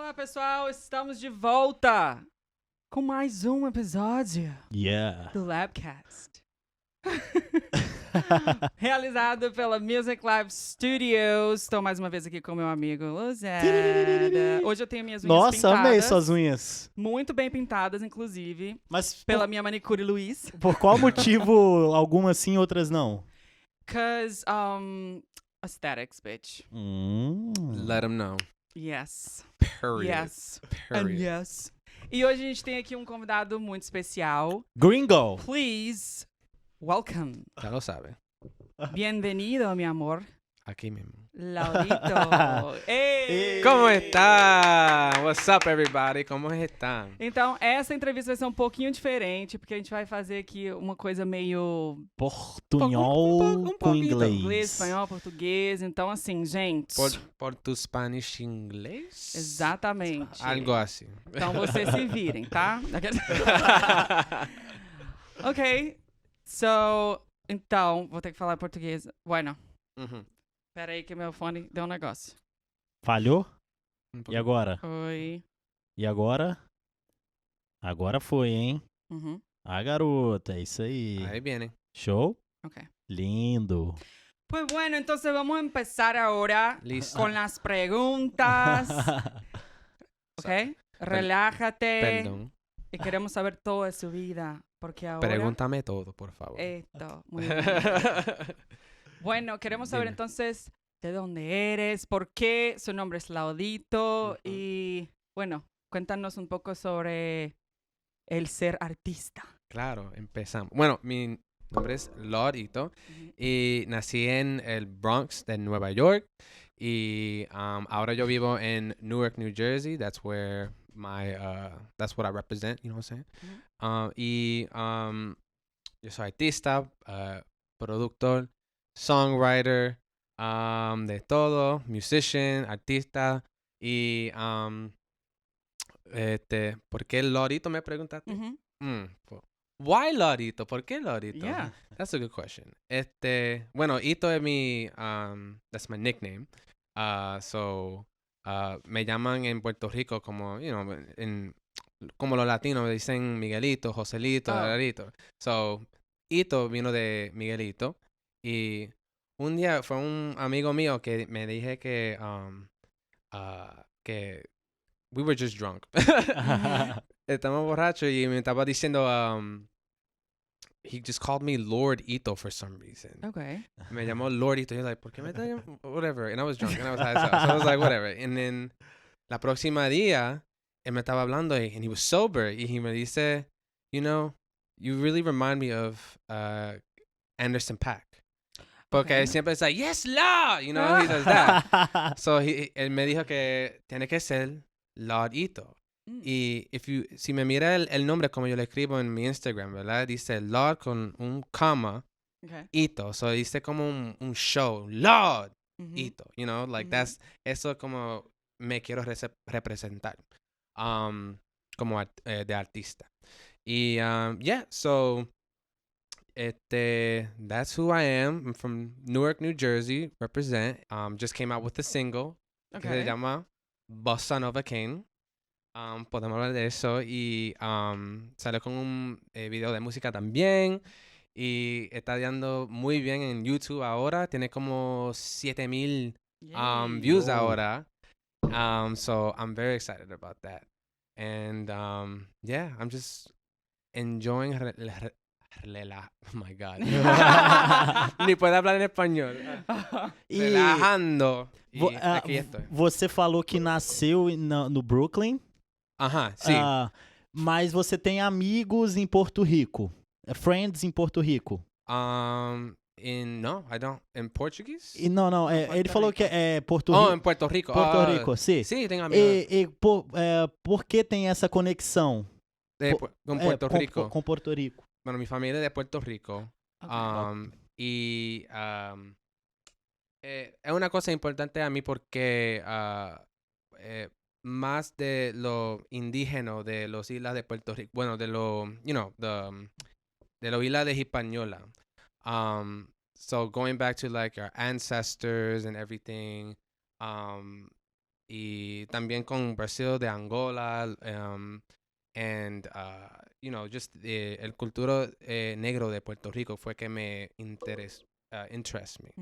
Olá, pessoal, estamos de volta com mais um episódio do LABCast. Realizado pela Music Live Studios. Estou mais uma vez aqui com meu amigo Louzada. Hoje eu tenho minhas unhas pintadas. Nossa, amei suas unhas. Muito bem pintadas, inclusive. Mas pela minha manicure Luiz. por qual motivo algumas sim, outras não? Cause, aesthetics, bitch. Let them know. Yes. Period. Yes. Period. And yes. E hoje a gente tem aqui um convidado muito especial. Gringo. Please, welcome. Ya lo sabe. Bienvenido, mi amor. Aquí mismo. Laudito. Hey! ¿Cómo están? What's up, everybody? ¿Cómo están? Então, essa entrevista vai ser um pouquinho diferente, porque a gente vai fazer aqui uma coisa meio... Portunhol com pouquinho inglês. Inglês, espanhol, português. Então, assim, gente... Por tu Spanish inglês? Exatamente. Algo así. Então, vocês se virem, tá? Ok. So, então, vou ter que falar português. Bueno. Uhum. Pera aí que meu fone deu um negócio. Falhou? Um E pouquinho. agora? Oi. E agora? Agora foi, hein? Uhum. Ah, garota, é isso aí. Ahí viene. Show? Ok. Lindo. Pues bueno, entonces vamos a empezar ahora Listo. con las preguntas. ¿Ok? Relájate. Perdón. Y queremos saber toda su vida. Porque ahora... Pregúntame todo, por favor. Esto, muy bien. Bueno, queremos saber Dime. entonces de dónde eres, por qué su nombre es Laudito. Ujú. Y bueno, cuéntanos un poco sobre el ser artista. Claro, empezamos. Bueno, mi nombre es Laudito y nací en el Bronx de Nueva York y ahora yo vivo en Newark, New Jersey. That's where that's what I represent, you know what I'm saying? Yo soy artista, productor, songwriter, de todo, musician, artista y ¿por qué Laudito me preguntaste? Ujú. Why Laudito? ¿Por qué Laudito? Yeah. That's a good question. Bueno, Ito es that's my nickname. Me llaman en Puerto Rico como, you know, como los latinos me dicen Miguelito, Joselito, Oh. Larito. So, Ito vino de Miguelito. Y un día fue un amigo mío que me dije que we were just drunk. Estamos borrachos y me estaba diciendo, he just called me Lord Ito for some reason. Okay. Me llamó Lord Ito. He was like, ¿por qué me está llamando? Whatever. And I was drunk and I was high as hell. So I was like, whatever. And then la próxima día, él me estaba hablando and he was sober. Y he me dice, you know, you really remind me of Anderson .Paak. Porque Okay. él siempre es like, yes, Lord. You know, he does that. So él me dijo que tiene que ser Lord Ito. Mm. Y si me mira el nombre como yo lo escribo en mi Instagram, ¿verdad? Dice Lord con un coma, Okay. Ito. So dice como un show, Lord Mhm. Ito. You know, like Mhm. eso es como me quiero representar. Como de artista. Y yeah, so that's who I am. I'm from Newark, New Jersey, represent. Just came out with a single que se Okay. llama Bossa Nova King. Podemos hablar de eso. Y salió con un video de música también. Y está dando muy bien en YouTube ahora. Tiene como 7,000 Yay. views Oh. ahora. So I'm very excited about that. And yeah, I'm just enjoying oh my God. Ni puedo hablar en español. E Relajando. Y aquí estoy. você falou que nasceu no Brooklyn, Ajá, sí. mas você tem amigos em Porto Rico. Friends em Porto Rico. No, I don't. In Portuguese? E não, ele falou que é Porto Oh, Rico. en Puerto Rico. Porto Rico, sim. Sí, tengo amigos. E por que tem essa conexão Con Puerto Rico. com Porto Rico? Bueno, mi familia es de Puerto Rico. Okay. Es una cosa importante a mí porque más de lo indígena de los islas de Puerto Rico, bueno, de lo, you know, de los islas de Hispaniola. So going back to like our ancestors and everything, y también con Brasil, de Angola, and just el cultura negro de Puerto Rico fue que me interest me.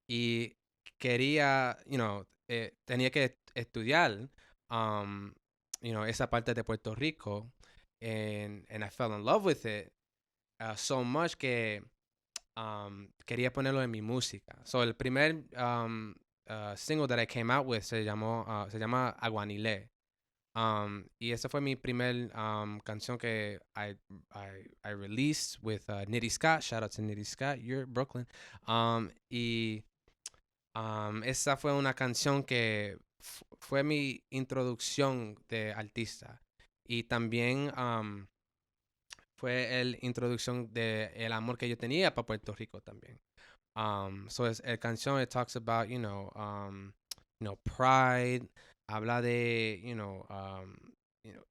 Y quería, tenía que estudiar, esa parte de Puerto Rico, and I fell in love with it so much que quería ponerlo en mi música. So el primer single that I came out with se llama Aguanile. Y esa fue mi primer canción que I released with Nitty Scott. Shout out to Nitty Scott, you're Brooklyn. Y esa fue una canción que fue mi introducción de artista. Y también fue la introducción de el amor que yo tenía para Puerto Rico también. So el canción, it talks about, pride. Habla de,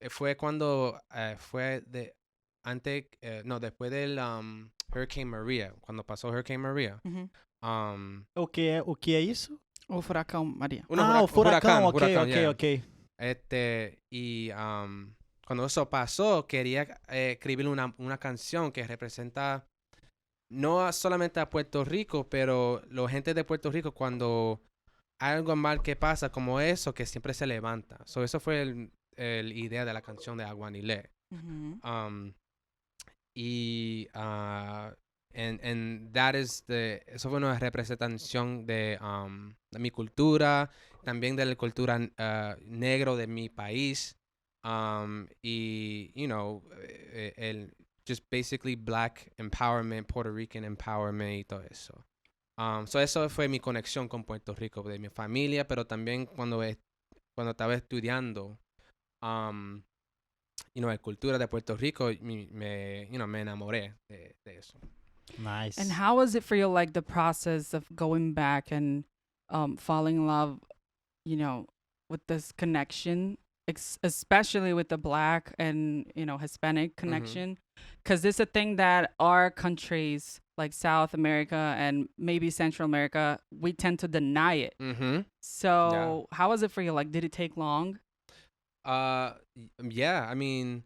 fue cuando fue después del Hurricane Maria, cuando pasó Hurricane Maria. O que é isso? O furacão Maria. O furacão, ok. Y cuando eso pasó, quería escribir una canción que representa no solamente a Puerto Rico, pero la gente de Puerto Rico cuando hay algo mal que pasa como eso, que siempre se levanta. So eso fue el idea de la canción de Aguanile. And that is eso fue una representación de mi cultura, también de la cultura negro de mi país. Just basically black empowerment, Puerto Rican empowerment y todo eso. So eso fue mi conexión con Puerto Rico, de mi familia, pero también cuando estaba estudiando, la cultura de Puerto Rico, me enamoré de eso. Nice. And how was it for you, like the process of going back and falling in love, with this connection, especially with the Black and, Hispanic connection? Because it's a thing that our countries, like South America and maybe Central America, we tend to deny it. So how was it for you? Like, did it take long? Yeah, I mean,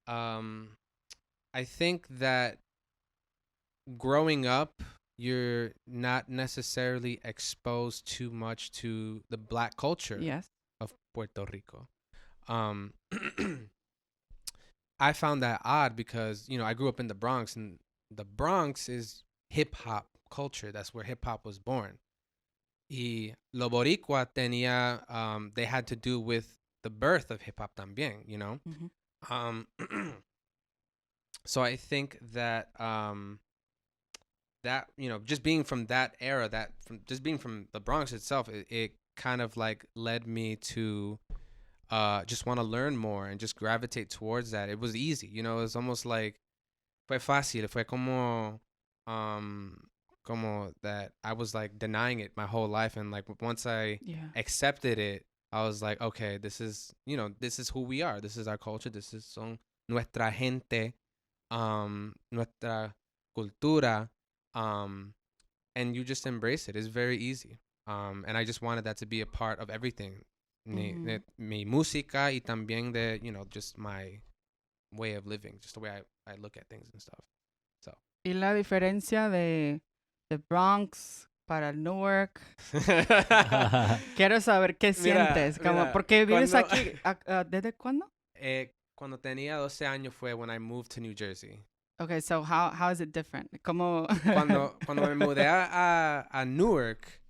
I think that growing up, you're not necessarily exposed too much to the Black culture of Puerto Rico. I found that odd because, I grew up in the Bronx, and the Bronx is hip-hop culture. That's where hip-hop was born. Y lo boricua tenía, they had to do with the birth of hip-hop también, So I think that that, just being from that era, just being from the Bronx itself, it kind of like led me to just want to learn more and just gravitate towards that. It was easy, it was almost like fue fácil, fue como that I was like denying it my whole life, and like once I accepted it, I was like, okay, this is who we are, this is our culture, this is nuestra gente, nuestra cultura, and you just embrace it. It's very easy, and I just wanted that to be a part of everything. Mi música y también de, just my way of living, just the way I look at things and stuff. So. ¿Y la diferencia de Bronx para Newark? Quiero saber qué sientes. Porque vives aquí, ¿desde cuándo? Cuando tenía 12 años fue when I moved to New Jersey. Okay, so how is it different? ¿Cómo? Cuando me mudé a Newark,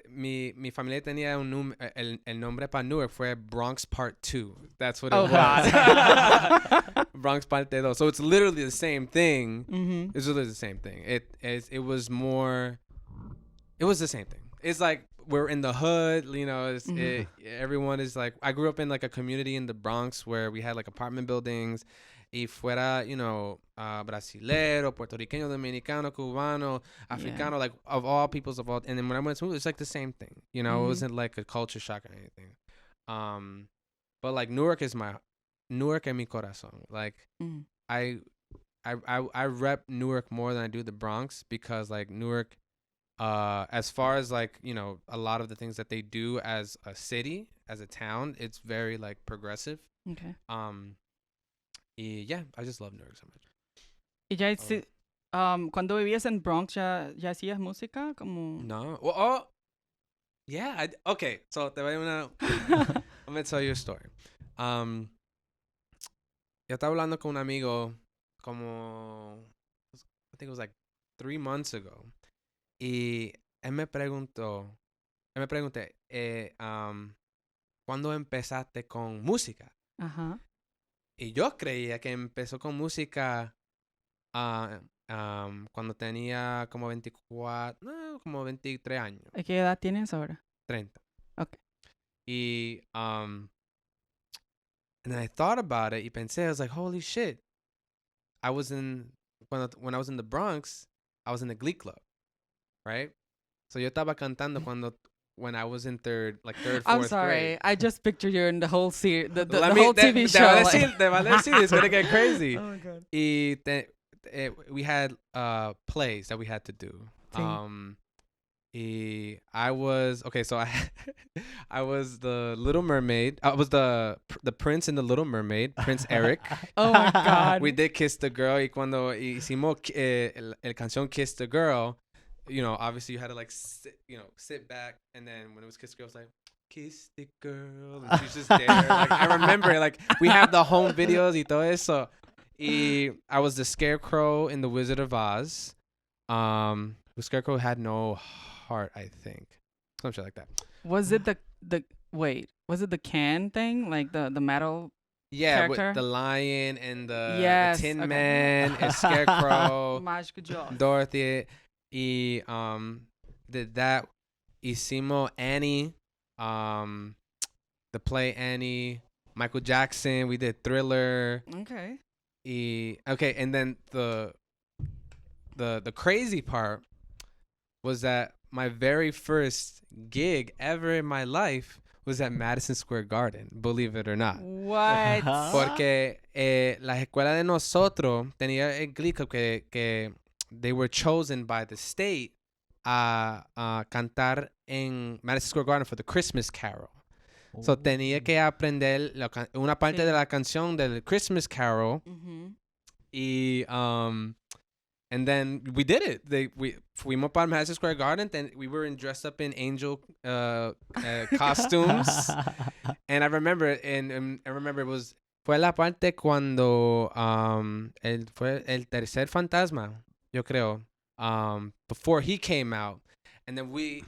mi familia tenía el nombre para Newark fue Bronx Part 2. That's what it was. Bronx Parte 2. So it's literally the same thing. It's literally the same thing. It was the same thing. It's like we're in the hood, everyone is like, I grew up in like a community in the Bronx where we had like apartment buildings. Y fuera, brasilero, puertorriqueño, dominicano, cubano, africano, like of all peoples of all. And then when I went to school, it's like the same thing. It wasn't like a culture shock or anything. But like Newark es mi corazón. Like I rep Newark more than I do the Bronx because like Newark, as far as like, you know, a lot of the things that they do as a city, as a town, it's very like progressive. Okay. Y yeah, I just love New York so much. Y ya cuando vivías en Bronx ya hacías música como No. Well, yeah. Okay. So te voy a I'm gonna tell you a story. Yo estaba hablando con un amigo como I think it was like 3 months ago. Y él me pregunté, ¿cuándo empezaste con música? Ajá. Y yo creía que empezó con música cuando tenía como 23 años. ¿A qué edad tienes ahora? 30. Okay. Y and I thought about it y pensé, I was like, holy shit. When I was in the Bronx, I was in the Glee Club, right? So yo estaba cantando when I was in third, fourth I'm sorry. grade. I just pictured you in the whole series, the whole TV show. Te va a decir, it's gonna get crazy. Oh my God. Y we had plays that we had to do. Sí. I was I was the Little Mermaid. I was the prince in the Little Mermaid, Prince Eric. Oh my God. We did Kiss the Girl. Y cuando hicimos el canción Kiss the Girl, you know, obviously you had to like sit back, and then when it was Kiss the Girl, it was like Kiss the Girl, and she's just there. Like I remember, like we have the home videos y todo eso. Y I was the Scarecrow in the Wizard of Oz. The Scarecrow had no heart, I think, some shit like that. Was it the was it the can thing, like the metal? Yeah, character? with the lion and the Yes, Tin okay. Man and Scarecrow, Mágico Joss. Dorothy. Y did that. Hicimos Annie, the play Annie, Michael Jackson. We did Thriller. Okay. Okay, and then the crazy part was that my very first gig ever in my life was at Madison Square Garden, believe it or not. What? Porque la escuela de nosotros tenía el Glee Club que they were chosen by the state a cantar en Madison Square Garden for the Christmas Carol. So tenía que aprender una parte de la canción del Christmas Carol. Mm-hmm. Y and then we did it. We fuimos para Madison Square Garden, and we were dressed up in angel costumes. And I remember, fue la parte cuando fue el tercer fantasma, yo creo, before he came out. And then we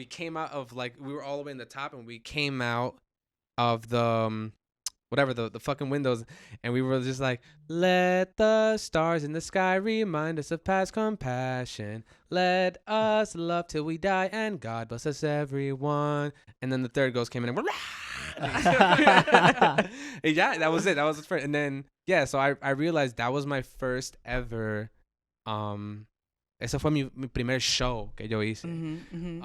came out of, like, we were all the way in the top, and we came out of the the fucking windows, and we were just like, let the stars in the sky remind us of past compassion, let us love till we die, and God bless us everyone. And then the third ghost came in and went, yeah, that was it. That was the first. And then so I realized that was my first ever eso fue mi primer show que yo hice. Mm-hmm, mm-hmm.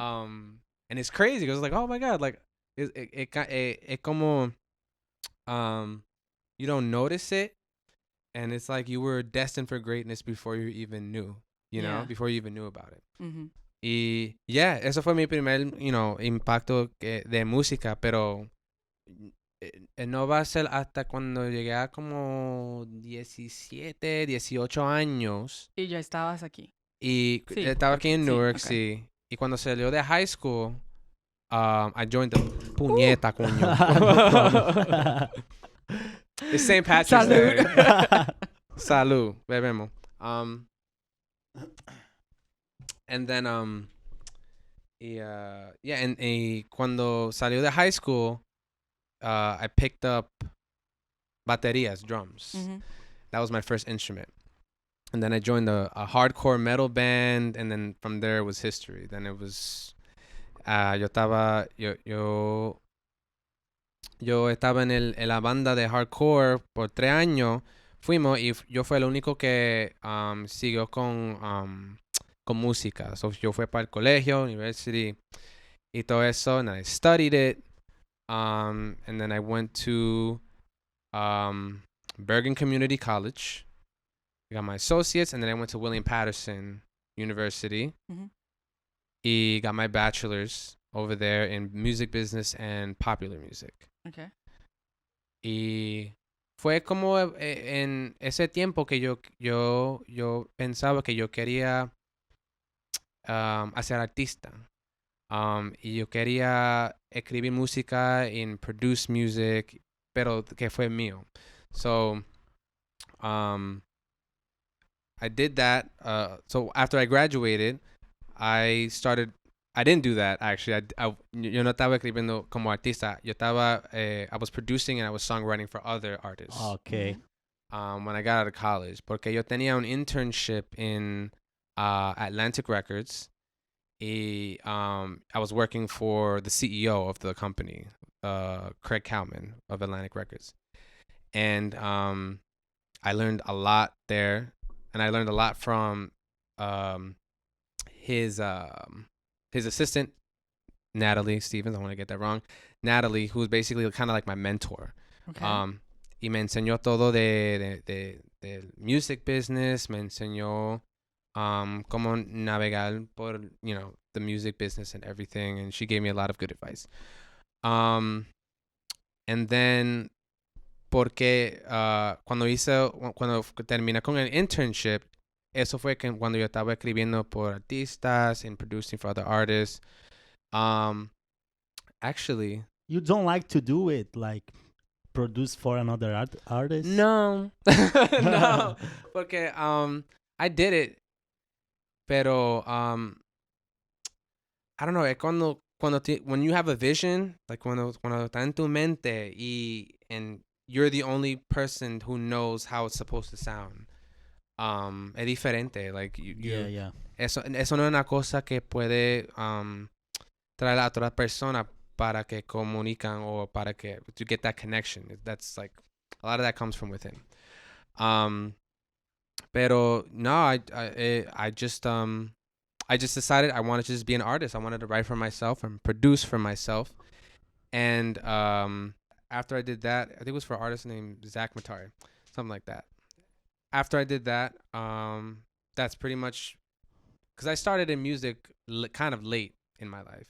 And it's crazy because like, oh my God, like it como you don't notice it, and it's like you were destined for greatness before you even knew, before you even knew about it. Mm-hmm. Y eso fue mi primer, impacto de música, pero no va a ser hasta cuando llegué a como 17, 18 años. Y ya estabas aquí. Y sí, estaba aquí en Newark, okay. sí. Y cuando salió de high school, I joined the puñeta, coño. It's St. Patrick's Day. Salud, bebemos. And then, and cuando salió de high school, I picked up baterías, drums. Mm-hmm. That was my first instrument. And then I joined a hardcore metal band, and then from there it was history. Then it was, yo estaba en la banda de hardcore por 3 años. Fuimos y yo fui el único que siguió con música. So yo fui para el colegio, university, y todo eso, and I studied it. And then I went to Bergen Community College. I got my associates, and then I went to William Patterson University. Mm-hmm. y got my bachelor's over there in music business and popular music. Okay. Y fue como en ese tiempo que yo pensaba que yo quería hacer artista. Y yo quería escribir música and produce music, pero que fue mío. So, I did that. So after I graduated, I didn't do that actually. Yo no estaba escribiendo como artista. I was producing and I was songwriting for other artists. Ok. When I got out of college, porque yo tenía un internship in Atlantic Records. I was working for the CEO of the company, Craig Cowman of Atlantic Records. And I learned a lot there. And I learned a lot from his assistant, Natalie Stevens. I want to get that wrong. Natalie, who was basically kind of like my mentor. Okay. Y me enseñó todo de music business. Me enseñó cómo navegar por, the music business and everything. And she gave me a lot of good advice. And then, porque cuando terminé con el internship, eso fue que cuando yo estaba escribiendo por artistas and producing for other artists. Actually, You don't like to do it, like produce for another artist? no. No. Porque I did it, pero I don't know, es when you have a vision, like cuando está en tu mente and you're the only person who knows how it's supposed to sound. Es diferente, like Yeah. Eso no es una cosa que puede traer a otra persona para que comunican o para que to get that connection. That's like a lot of that comes from within. Pero no, I just decided I wanted to just be an artist. I wanted to write for myself and produce for myself. And after I did that, I think it was for an artist named Zach Matari, something like that. After I did that, that's pretty much because I started in music kind of late in my life.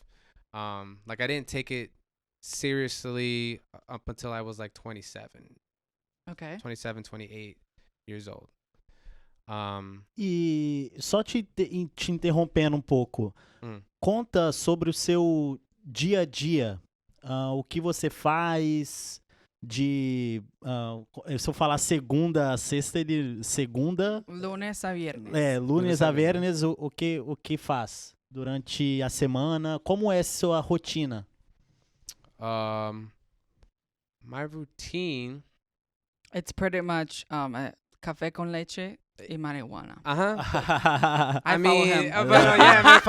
Like I didn't take it seriously up until I was like 27. Okay. 27, 28 years old. E só te interrompendo um pouco, conta sobre o seu dia a dia, o que você faz de, se eu falar segunda a sexta, segunda... Lunes a viernes. Lunes a viernes, o que faz durante a semana, como é a sua rotina? My routine... It's pretty much café con leche y marihuana. I follow him. Bueno, yeah,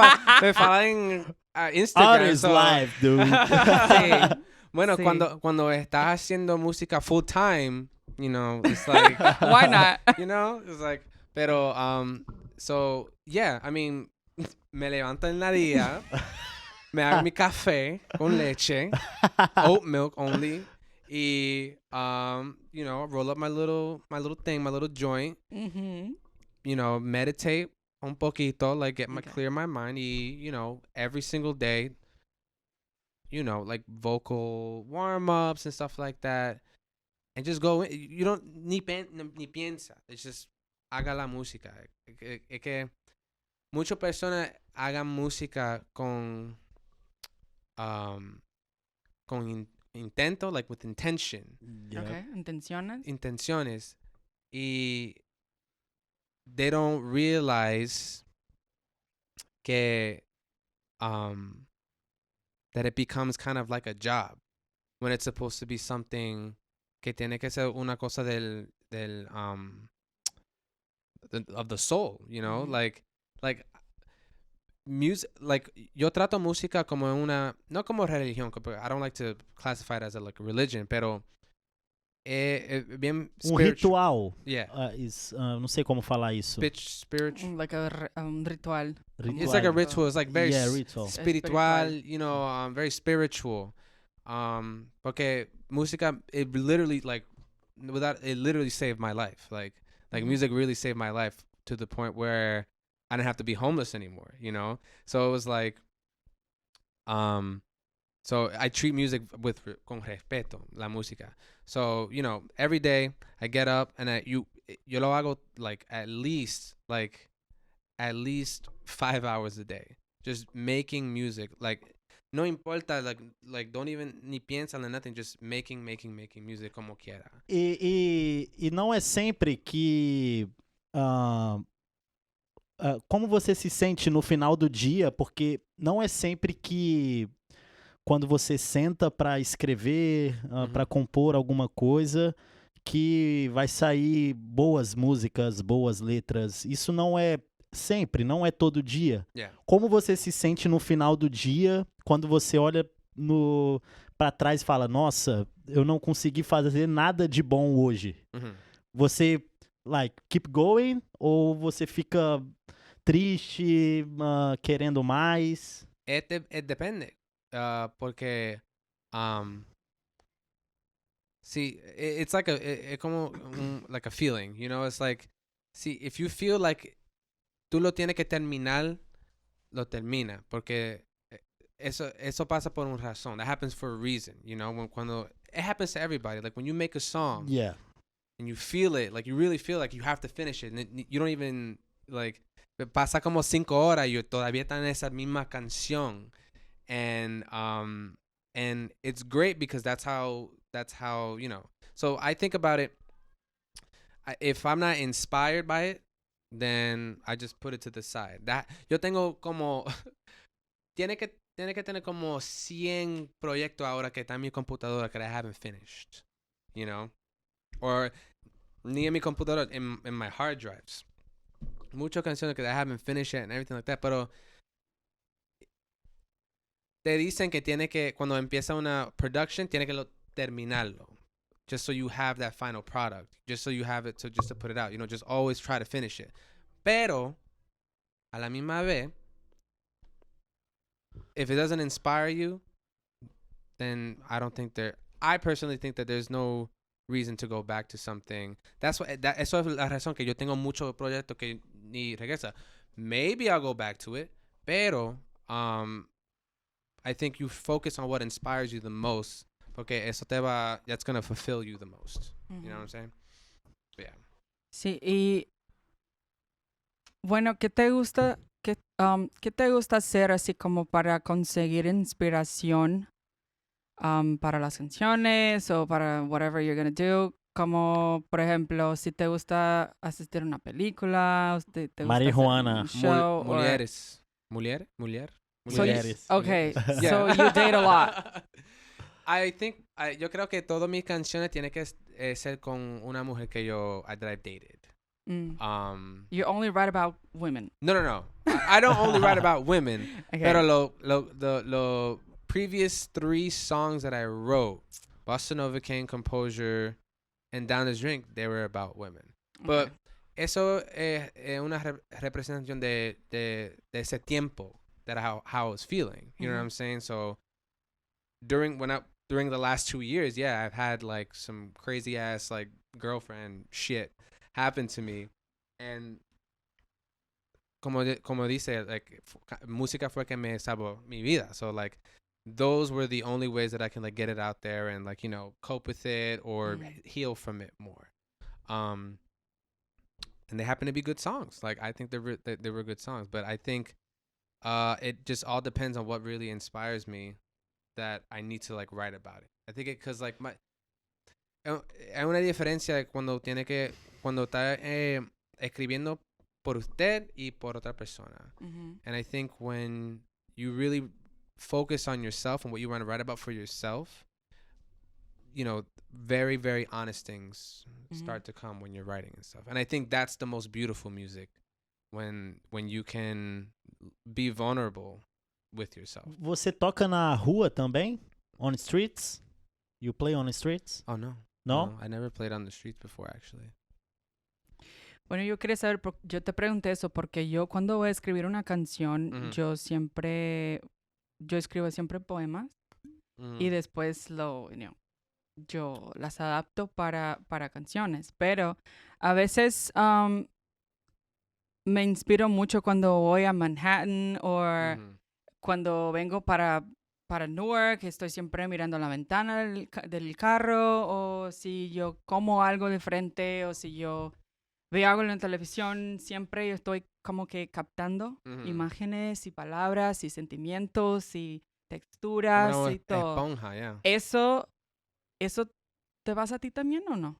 me follow en Instagram. Artist life, dude. Sí. Bueno, Sí. cuando estás haciendo música full time, it's like Why not? it's like, pero so yeah, I mean, me levanto en la día, me hago mi café con leche, oat milk only. Y roll up my little thing, my little joint. Mm-hmm. Meditate un poquito, like clear my mind. Y every single day, like vocal warm-ups and stuff like that, and just go in. You don't ni piensa. It's just haga la música. Es que muchas personas hagan música con intento, like with intention. Yep. Okay. Intenciones. Y they don't realize que that it becomes kind of like a job when it's supposed to be something que tiene que ser una cosa of the soul, Mm-hmm. like music, like yo trato música como no como religión, I don't like to classify it as a religion, pero bien Ritual. Yeah. Não sei como falar isso. Spiritual. Like a ritual. It's like a ritual. It's like very ritual. spiritual, very spiritual. Porque música, it literally literally saved my life. Like music really saved my life to the point where I didn't have to be homeless anymore, you know? So it was like, so I treat music con respeto, la música. So, you know, every day I get up and yo lo hago like at least 5 hours a day, just making music. Like, no importa, like don't even ni piensa en nothing, just making music como quiera. E não é sempre que como você se sente no final do dia, porque não é sempre que quando você senta para escrever, para compor alguma coisa, que vai sair boas músicas, boas letras. Isso não é sempre, não é todo dia. Yeah. Como você se sente no final do dia, quando você olha para trás e fala, nossa, eu não consegui fazer nada de bom hoje. Você, keep going, ou você fica triste, querendo mais? Depende. Porque see, it's like like a feeling, you know. It's like, see, if you feel like tú lo tienes que terminar, lo termina, porque eso pasa por una razón. That happens for a reason, you know. Cuando it happens to everybody, like when you make a song, yeah, and you feel it, like you really feel like you have to finish it, and you don't even like. Pasa como 5 horas y yo todavía está en esa misma canción. And it's great because that's how, you know. So I think about it, if I'm not inspired by it, then I just put it to the side. That yo tengo como tiene que tener como 100 proyectos ahora que está en mi computadora that I haven't finished, you know, or ni en mi computadora, in my hard drives. Muchas canciones que I haven't finished yet and everything like that, pero te dicen que tiene que, cuando empieza una production, tiene que terminarlo. Just so you have that final product. Just so you have it just to put it out. You know, just always try to finish it. Pero, a la misma vez, if it doesn't inspire you, then I personally think that there's no reason to go back to something. Eso es la razón que yo tengo muchos proyectos que ni regresa. Maybe I'll go back to it, pero I think you focus on what inspires you the most, porque that's going to fulfill you the most. You know what I'm saying? Yeah. Sí, y bueno, ¿qué te gusta hacer así como para conseguir inspiración para las canciones o para whatever you're going to do? Como, por ejemplo, si te gusta asistir a una película, o te gusta marihuana, hacer un show, Mulheres. Mulheres. Okay, Yeah. so you date a lot. I think, yo creo que todas mis canciones tienen que ser con una mujer que that I've dated. You only write about women. No. I don't only write about women. Okay. Pero the previous 3 songs that I wrote, Bossa Nova King, Composure, and Down the Drink, they were about women. Okay. But eso es una representación de ese tiempo, that how I was feeling. You know what I'm saying? So during the last 2 years, yeah, I've had like some crazy ass like girlfriend shit happen to me, and como dice, like música fue que me salvó mi vida. So like those were the only ways that I can like get it out there and like, you know, cope with it or heal from it more. And they happen to be good songs. Like I think they were good songs, but I think it just all depends on what really inspires me, that I need to like write about it. I think because like hay una diferencia cuando está escribiendo por usted y por otra persona. And I think when you really focus on yourself and what you want to write about for yourself, you know, very, very honest things start to come when you're writing and stuff. And I think that's the most beautiful music, when you can be vulnerable with yourself. Você toca na rua também? On the streets? You play on the streets? Oh, no. No? I never played on the streets before, actually. Bueno, yo quería saber, yo te pregunté eso porque yo cuando voy a escribir una canción, yo escribo siempre poemas y después yo las adapto para canciones, pero a veces me inspiro mucho cuando voy a Manhattan o Mhm. cuando vengo para Newark, estoy siempre mirando la ventana del carro, o si yo como algo de frente, o si yo veo algo en la televisión, siempre yo estoy como que captando Mhm. imágenes y palabras y sentimientos y Como texturas una y todo. esponja, yeah. ¿Eso te pasa a ti también o no?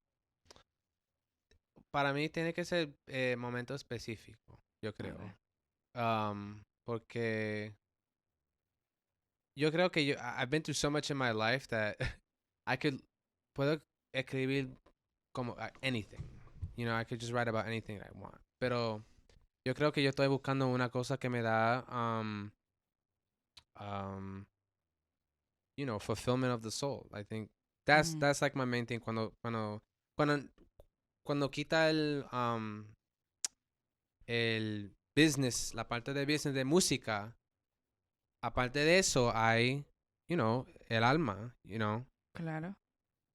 Para mí tiene que ser momento específico, yo creo. ver. Porque yo creo que I've been through so much in my life that puedo escribir como anything. You know, I could just write about anything I want. Pero yo creo que yo estoy buscando una cosa que me da, you know, fulfillment of the soul. I think that's like my main thing. Cuando quita el business, la parte de business de música, aparte de eso hay, you know, el alma, you know. Claro.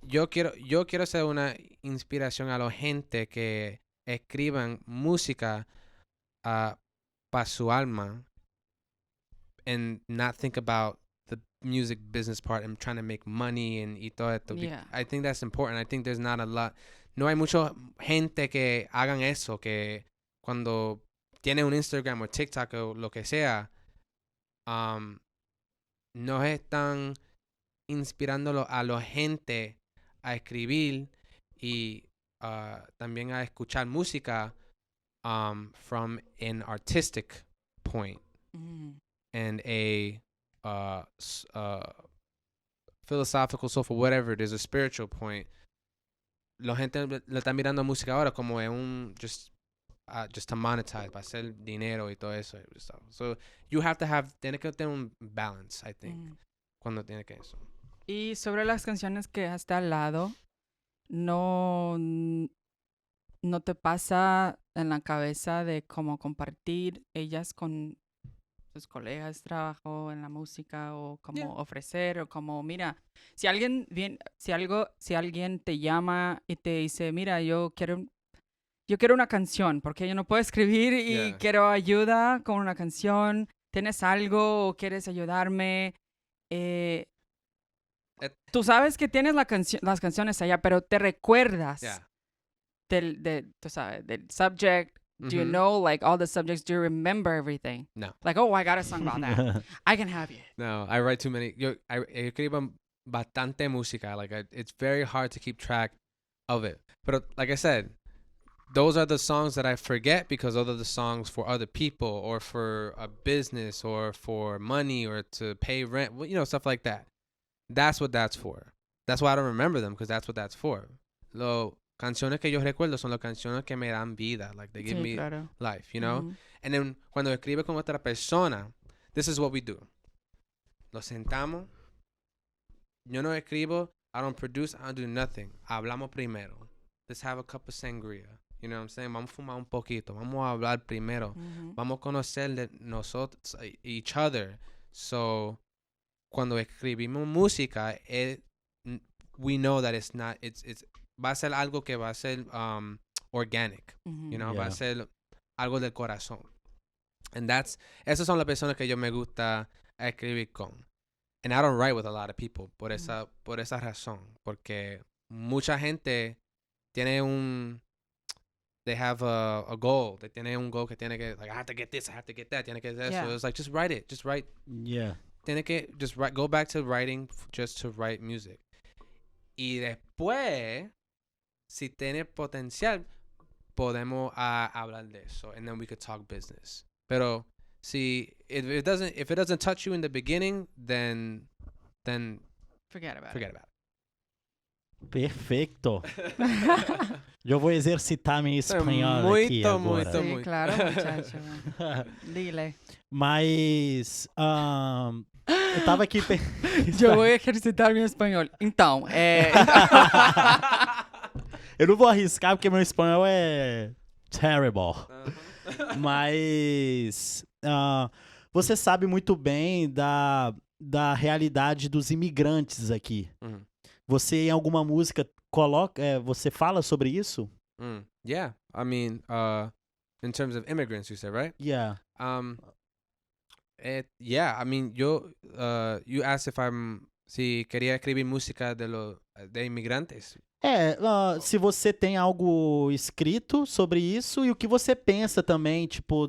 Yo quiero ser una inspiración a la gente que escriban música para su alma and not think about the music business part and trying to make money and y todo esto. Yeah. I think that's important. I think there's not a lot. No hay mucha gente que hagan eso, que cuando tiene un Instagram o TikTok o lo que sea, no están inspirándolo a la gente a escribir y también a escuchar música from an artistic point and a philosophical, soulful, whatever it is, a spiritual point. La gente le está mirando música ahora como just to monetize, para hacer dinero y todo eso. So you have to tiene que tener un balance, I think, cuando tiene que eso. Y sobre las canciones que has al lado, no te pasa en la cabeza de cómo compartir ellas con tus colegas de trabajo en la música, o cómo ofrecer, o como, mira, si alguien te llama y te dice, mira, yo quiero una canción, porque yo no puedo escribir y quiero ayuda con una canción, ¿tienes algo o quieres ayudarme? Tú sabes que tienes las canciones allá, pero te recuerdas tú sabes, del subject. Do you know, like, all the subjects? Do you remember everything? No. Like, oh, I got a song about that. I can have you. No, I write too many. Yo escribo bastante música. Like, it's very hard to keep track of it. But like I said, those are the songs that I forget because those are the songs for other people or for a business or for money or to pay rent, you know, stuff like that. That's what that's for. That's why I don't remember them, because that's what that's for. Canciones que yo recuerdo son las canciones que me dan vida. Like, they give me life, you know? And then, cuando escribe con otra persona, this is what we do. Lo sentamos. Yo no escribo. I don't produce. I don't do nothing. Hablamos primero. Let's have a cup of sangria. You know what I'm saying? Vamos a fumar un poquito. Vamos a hablar primero. Vamos a conocer de nosotros, each other. So, cuando escribimos música, we know that it's va a ser algo que va a ser organic, you know, va a ser algo del corazón. And esas son las personas que yo me gusta escribir con. And I don't write with a lot of people por esa razón, porque mucha gente tiene they have a goal. They tiene un goal que tiene que, like, I have to get this, I have to get that, tiene que eso. So it's like, just write it, just write. Yeah. Tiene que just go back to writing just to write music. Y después, si tiene potencial, podemos hablar de eso, and then we could talk business. Pero if it doesn't touch you in the beginning, then forget about it. Perfeito. Eu vou exercitar meu espanhol aqui agora. Muito. Claro, muchacho. Dile. Mas eu tava aqui... Eu vou exercitar meu espanhol. Então, eu não vou arriscar porque meu espanhol é terrible. Mas você sabe muito bem da realidade dos imigrantes aqui. Você, em alguma música, você fala sobre isso? Yeah. I mean, in terms of immigrants, you said, right? Yeah. Yeah, I mean, you asked if si quería escribir música de inmigrantes. Se você tem algo escrito sobre isso e o que você pensa também, tipo,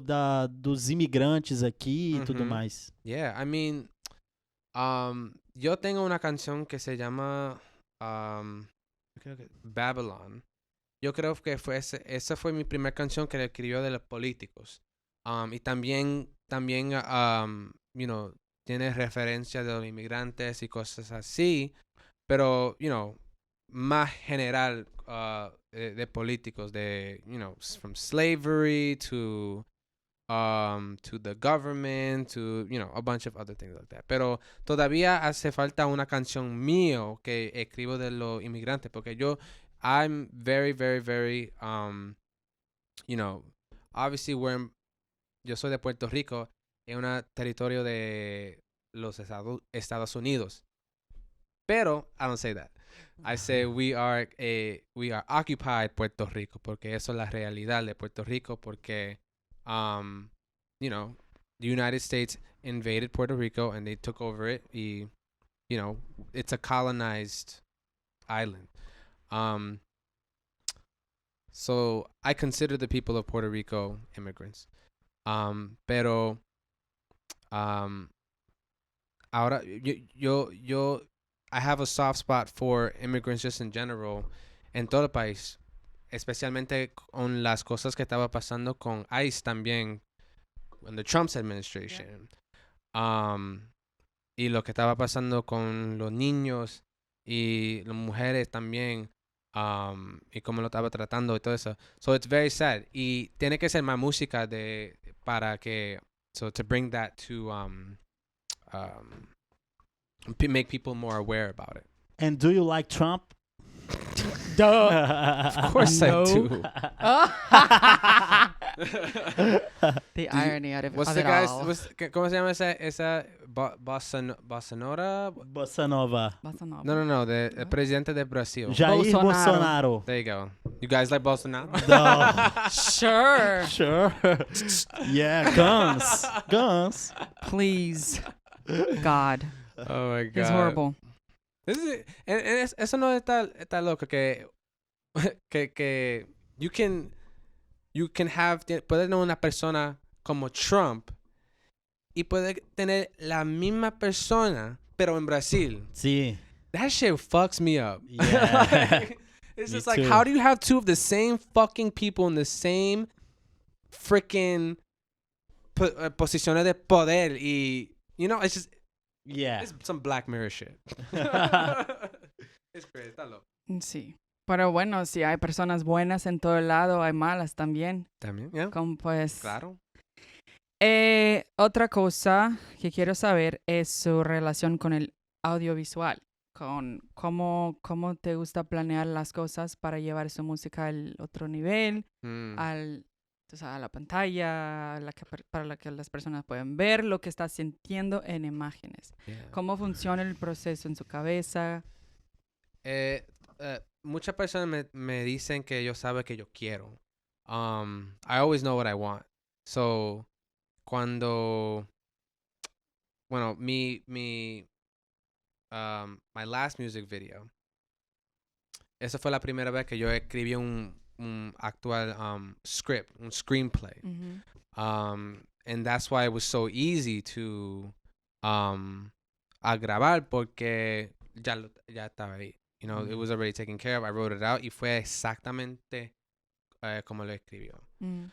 dos imigrantes aqui e tudo mais. Yeah, I mean, yo tengo una canción que se llama creo que Babylon. Yo creo que esa fue mi primera canción que le escribió de los políticos. Y también, you know, tiene referencia de los inmigrantes y cosas así, pero, you know, más general de políticos, de, you know, from slavery to the government, to, you know, a bunch of other things like that. Pero todavía hace falta una canción mío que escribo de los inmigrantes, porque I'm very, very, very, you know, obviously yo soy de Puerto Rico, en un territorio de los Estados Unidos. Pero I don't say that. I say we are occupied Puerto Rico, porque eso es la realidad de Puerto Rico, porque you know, the United States invaded Puerto Rico and they took over it. You know, it's a colonized island. So I consider the people of Puerto Rico immigrants. Pero ahora I have a soft spot for immigrants just in general en todo el país, especialmente con las cosas que estaba pasando con ICE también en the Trump's administration. Y lo que estaba pasando con los niños y las mujeres también, y cómo lo estaba tratando y todo eso. So it's very sad. Y tiene que ser más música to bring that to make people more aware about it. And do you like Trump? Duh. Of course I do. The irony out of What's of the it guy's? all. ¿Cómo se llama esa bossa nova? Bossa Nova. Bossa Nova. No, el presidente de Brasil. Jair Bolsonaro. There you go. You guys like Bolsonaro? No. Sure. Sure. Yeah, guns. Please. God. Oh my God. He's horrible. Eso no está loco que you can puede tener una persona como Trump y puede tener la misma persona pero en Brasil. Sí. That shit fucks me up. Yeah. It's Me just like, too. how do you have two of the same fucking people in the same freaking posiciones de poder? Y, you know, it's just, Yeah. it's some Black Mirror shit. It's crazy, está loco. Sí. Pero bueno, si hay personas buenas en todo lado, hay malas también. También, yeah. Como pues. Claro. Otra cosa que quiero saber es su relación con el audiovisual. Con cómo te gusta planear las cosas para llevar su música al otro nivel, a la pantalla, para la que las personas puedan ver lo que estás sintiendo en imágenes. Yeah. ¿Cómo funciona el proceso en su cabeza? Muchas personas me dicen que yo sabe que yo quiero. I always know what I want. So, cuando, bueno, my last music video, esa fue la primera vez que yo escribí un actual script, un screenplay. Mm-hmm. And that's why it was so easy to a grabar porque ya estaba ahí. You know, it was already taken care of. I wrote it out y fue exactamente como lo escribió. Mm.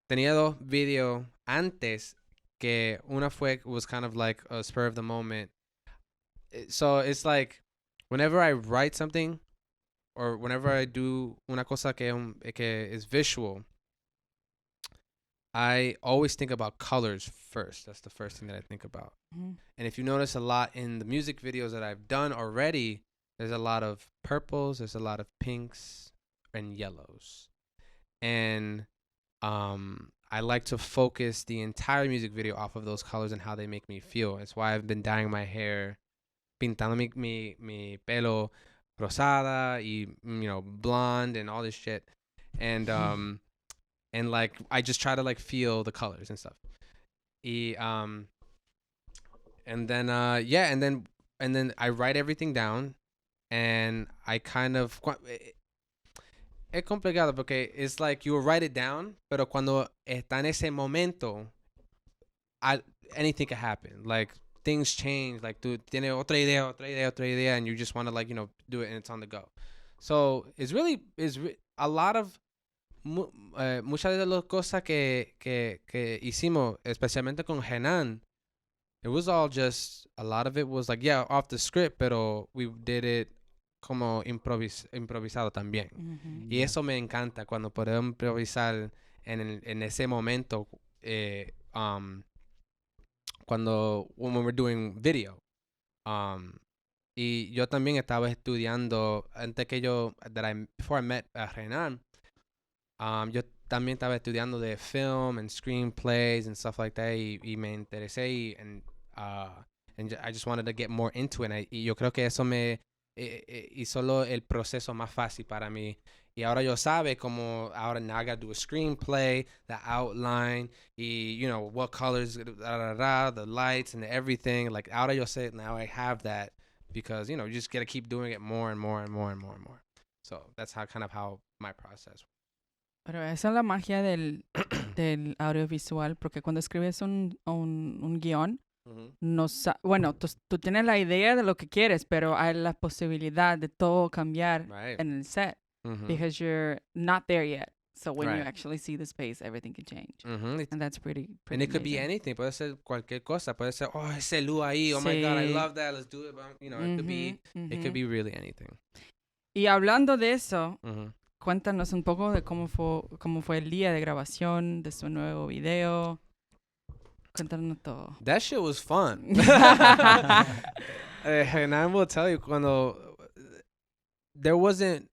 Tenía dos videos antes que una was kind of like a spur of the moment. So it's like whenever I write something or whenever I do una cosa que is visual, I always think about colors first. That's the first thing that I think about. Mm-hmm. And if you notice a lot in the music videos that I've done already, there's a lot of purples, there's a lot of pinks and yellows. And I like to focus the entire music video off of those colors and how they make me feel. It's why I've been dyeing my hair, pintando mi pelo rosada y, blonde and all this shit. And, and like, I just try to like feel the colors and stuff. And then I write everything down, and I kind of es complicado porque it's like you write it down, pero cuando está en ese momento, anything can happen. Like things change. Like tú tienes otra idea, and you just want to like do it, and it's on the go. So it's a lot of muchas de las cosas que hicimos, especialmente con Renan. It was all just, a lot of it was like, yeah, off the script, pero we did it como improvisado también. Mm-hmm. Y eso me encanta cuando podemos improvisar en ese momento, when we're doing video. Y yo también estaba estudiando, antes que before I met Renan, yo también estaba estudiando de film and screenplays and stuff like that, y me interesé, and I just wanted to get more into it, y yo creo que eso me hizo el proceso más fácil para mí. Y ahora yo sabe como, ahora now I gotta do a screenplay, the outline, y what colors, the lights and everything. Like ahora yo sé, now I have that, because you just gotta keep doing it more and more and more and more and more. So that's how my process. Pero esa es la magia del audiovisual, porque cuando escribes un guión, bueno, tú tienes la idea de lo que quieres, pero hay la posibilidad de todo cambiar en el set, because you're not there yet. So when you actually see the space, everything can change. And that's pretty And it could be amazing. anything. Puede ser cualquier cosa. Puede ser, oh, ese luz ahí. Oh my God, I love that. Let's do it. It could be really anything. Y hablando de eso, cuéntanos un poco de cómo fue el día de grabación de su nuevo video. Cuéntanos todo. That shit was fun. And I will tell you, there wasn't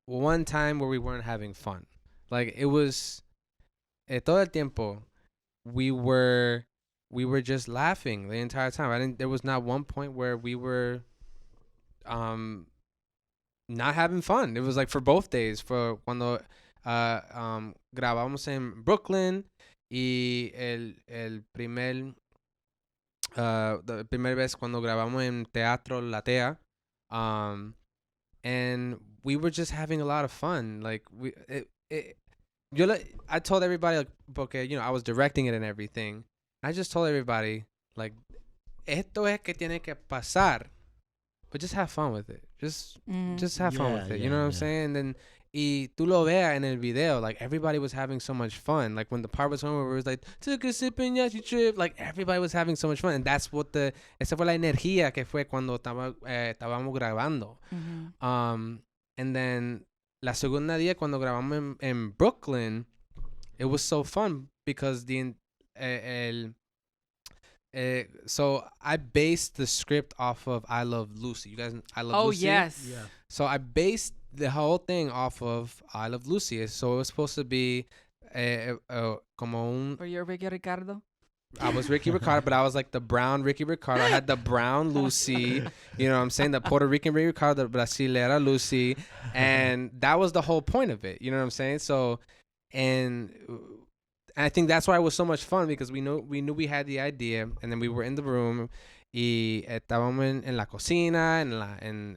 one time where we weren't having fun. Like it was, todo el tiempo, we were just laughing the entire time. There was not one point where we were, not having fun. It was like for both days. For cuando grabamos en Brooklyn, y la primera vez cuando grabamos en Teatro La Tea, and we were just having a lot of fun. Like I told everybody, like, porque I was directing it and everything. I just told everybody, like, esto es que tiene que pasar, but just have fun with it. Just have fun with it. You know what I'm saying? And then, y tú lo veas en el video, like everybody was having so much fun. Like when the part was on where it was like, took a sip and yachi trip, like everybody was having so much fun. And that's what esa fue la energía que fue cuando estábamos grabando. And then la segunda día cuando grabamos en Brooklyn, it was so fun because so I based the script off of I Love Lucy. You guys, I Love Lucy? Oh, yes. Yeah. So I based the whole thing off of I Love Lucy. So it was supposed to be como un... Were you Ricky Ricardo? I was Ricky Ricardo, but I was like the brown Ricky Ricardo. I had the brown Lucy, you know what I'm saying? The Puerto Rican Ricky Ricardo, the Brasilera Lucy. And that was the whole point of it. You know what I'm saying? So, and I think that's why it was so much fun, because we knew we had the idea, and then we were in the room, y estábamos en la cocina, en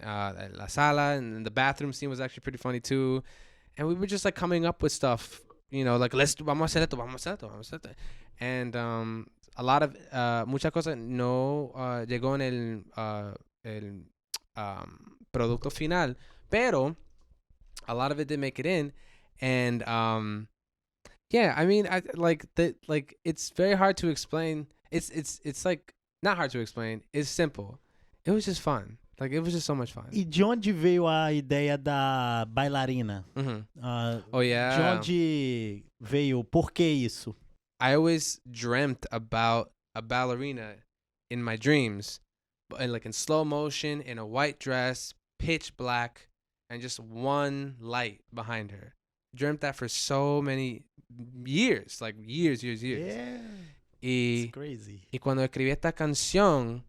la sala, and the bathroom scene was actually pretty funny too. And we were just like coming up with stuff, like vamos a hacer esto. And a lot of muchas cosas no llegó en el producto final, pero a lot of it did make it in. And yeah, I mean, it's very hard to explain. It's like not hard to explain. It's simple. It was just fun. Like, it was just so much fun. E de onde veio a ideia da bailarina? Oh yeah. De onde veio? Por que isso? I always dreamt about a ballerina in my dreams, and like in slow motion, in a white dress, pitch black, and just one light behind her. Dreamt that for so many years, like years. Yeah, it's crazy. Y cuando escribí esta canción,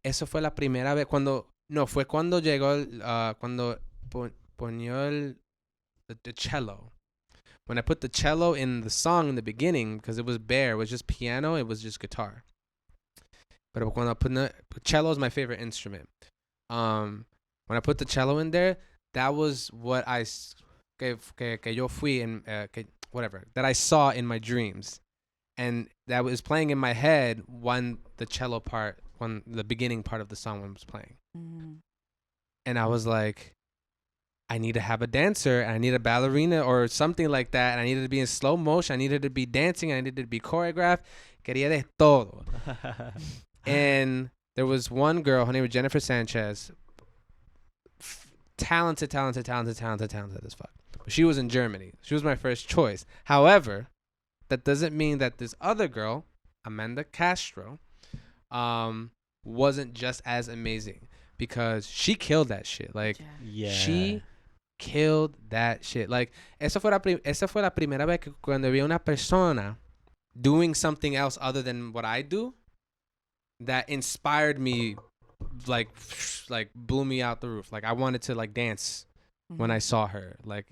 eso fue la primera vez cuando No, fue cuando llegó, cuando ponió the cello. When I put the cello in the song in the beginning, because it was bare, it was just piano, it was just guitar. But when I put cello is my favorite instrument. When I put the cello in there, that was what que yo fui in, whatever, that I saw in my dreams. And that was playing in my head when the cello part, when the beginning part of the song was playing. Mm. And I was like, I need to have a dancer, and I need a ballerina or something like that, and I needed to be in slow motion, I needed to be dancing, I needed to be choreographed. Quería de todo. And there was one girl, her name was Jennifer Sanchez, talented as fuck. But she was in Germany. She was my first choice. However, that doesn't mean that this other girl, Amanda Castro, wasn't just as amazing, because she killed that shit. Like, Yeah. she killed that shit. Like, esa fue la primera vez que cuando vi una persona doing something else other than what I do that inspired me, like blew me out the roof. Like, I wanted to like dance when I saw her. Like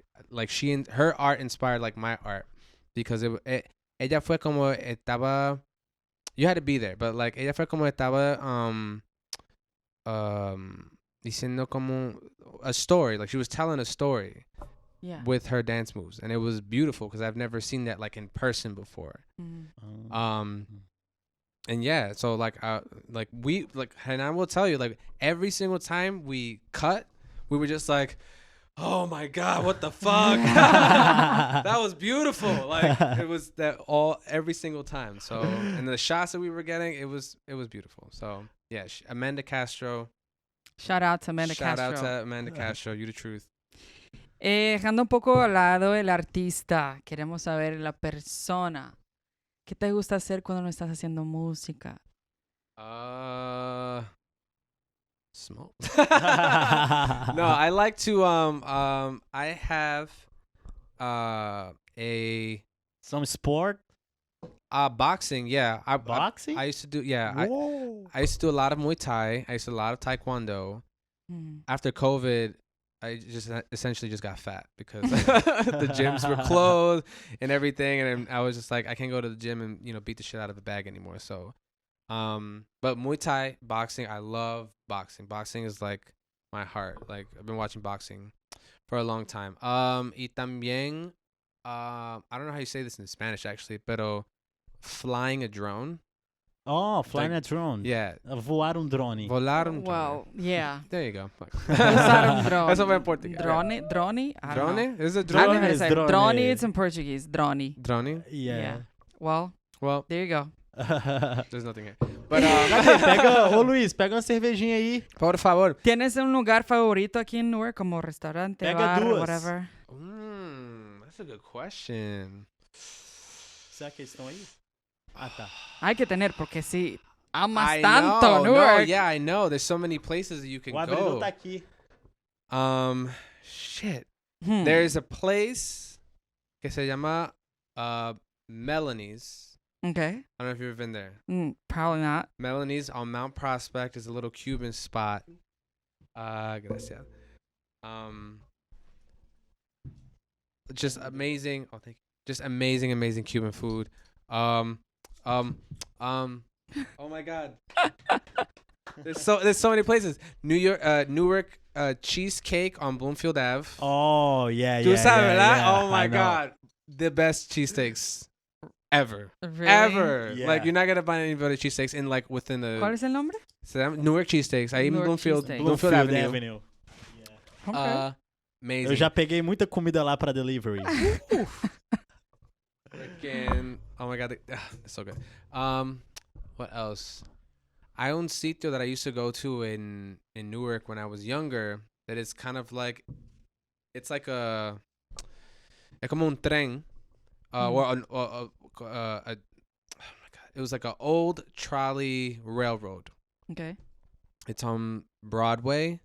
her art inspired like my art, because ella fue como estaba. You had to be there, but like ella fue como estaba diciendo como a story. Like, she was telling a story with her dance moves, and it was beautiful because I've never seen that like in person before. And yeah, so like Renan will tell you, like, every single time we cut, we were just like, oh my God, what the fuck? That was beautiful. Like, it was that every single time. So, and the shots that we were getting, it was beautiful. So yeah, Amanda Castro. Shout out to Amanda Shout Castro. out to Amanda Castro. You the truth. Dejando un poco al lado el artista, queremos saber la persona. ¿Qué te gusta hacer cuando no estás haciendo música? Smoke. No, I like to I have Some sport? Boxing, yeah. Boxing? I used to do Whoa. I used to do a lot of Muay Thai. I used to do a lot of Taekwondo. After COVID, I just essentially just got fat because the gyms were closed and everything, and I was just like, I can't go to the gym and beat the shit out of a bag anymore. So, but Muay Thai, boxing, I love boxing. Boxing is like my heart. Like, I've been watching boxing for a long time. Y también, I don't know how you say this in Spanish actually, pero flying a drone. Oh, flying a drone. Yeah. Voar drone. Volar drone. Well, yeah. There you go. Usar drone. Eso fue en portugués. Drone? I don't know. Drone? Is it I drone? don't know how to say Drone. drone. It's in Portuguese. Drone. Drone? Yeah. Well, there you go. There's nothing here. But, Ô Luiz, pega uma cervejinha aí. por favor. ¿Tienes un lugar favorito aquí en Newark, como restaurante, Pega bar, duas. whatever? That's a good question. Será que eles estão aí? Ah, tá. Hay que tener, porque si amas I tanto know. No, Newark. yeah, I know. There's so many places that you can O abridor go. tá aqui. Shit. There's a place que se llama Melanie's. Okay. I don't know if you've ever been there. Probably not. Melanie's on Mount Prospect is a little Cuban spot. Gracias. Just amazing. Oh, thank you. Just amazing Cuban food. Oh my God. There's so many places. Newark cheesecake on Bloomfield Ave. Oh, yeah, Tú sabes, ¿verdad? yeah. Oh my I know. God. The best cheesesteaks ever. Really? Ever. Yeah. Like, you're not gonna find any better cheesesteaks in like within the ¿Cuál es el nombre? Newark cheesesteaks. Ahí en Newark Bloomfield cheesesteaks. Avenue. Okay. Amazing. Eu já peguei muita comida lá pra delivery. Freaking, oh my God, it's so good. What else? I own sitio that I used to go to in Newark when I was younger. That is kind of like, it's like es como un tren, or oh my God, it was like an old trolley railroad. Okay. It's on Broadway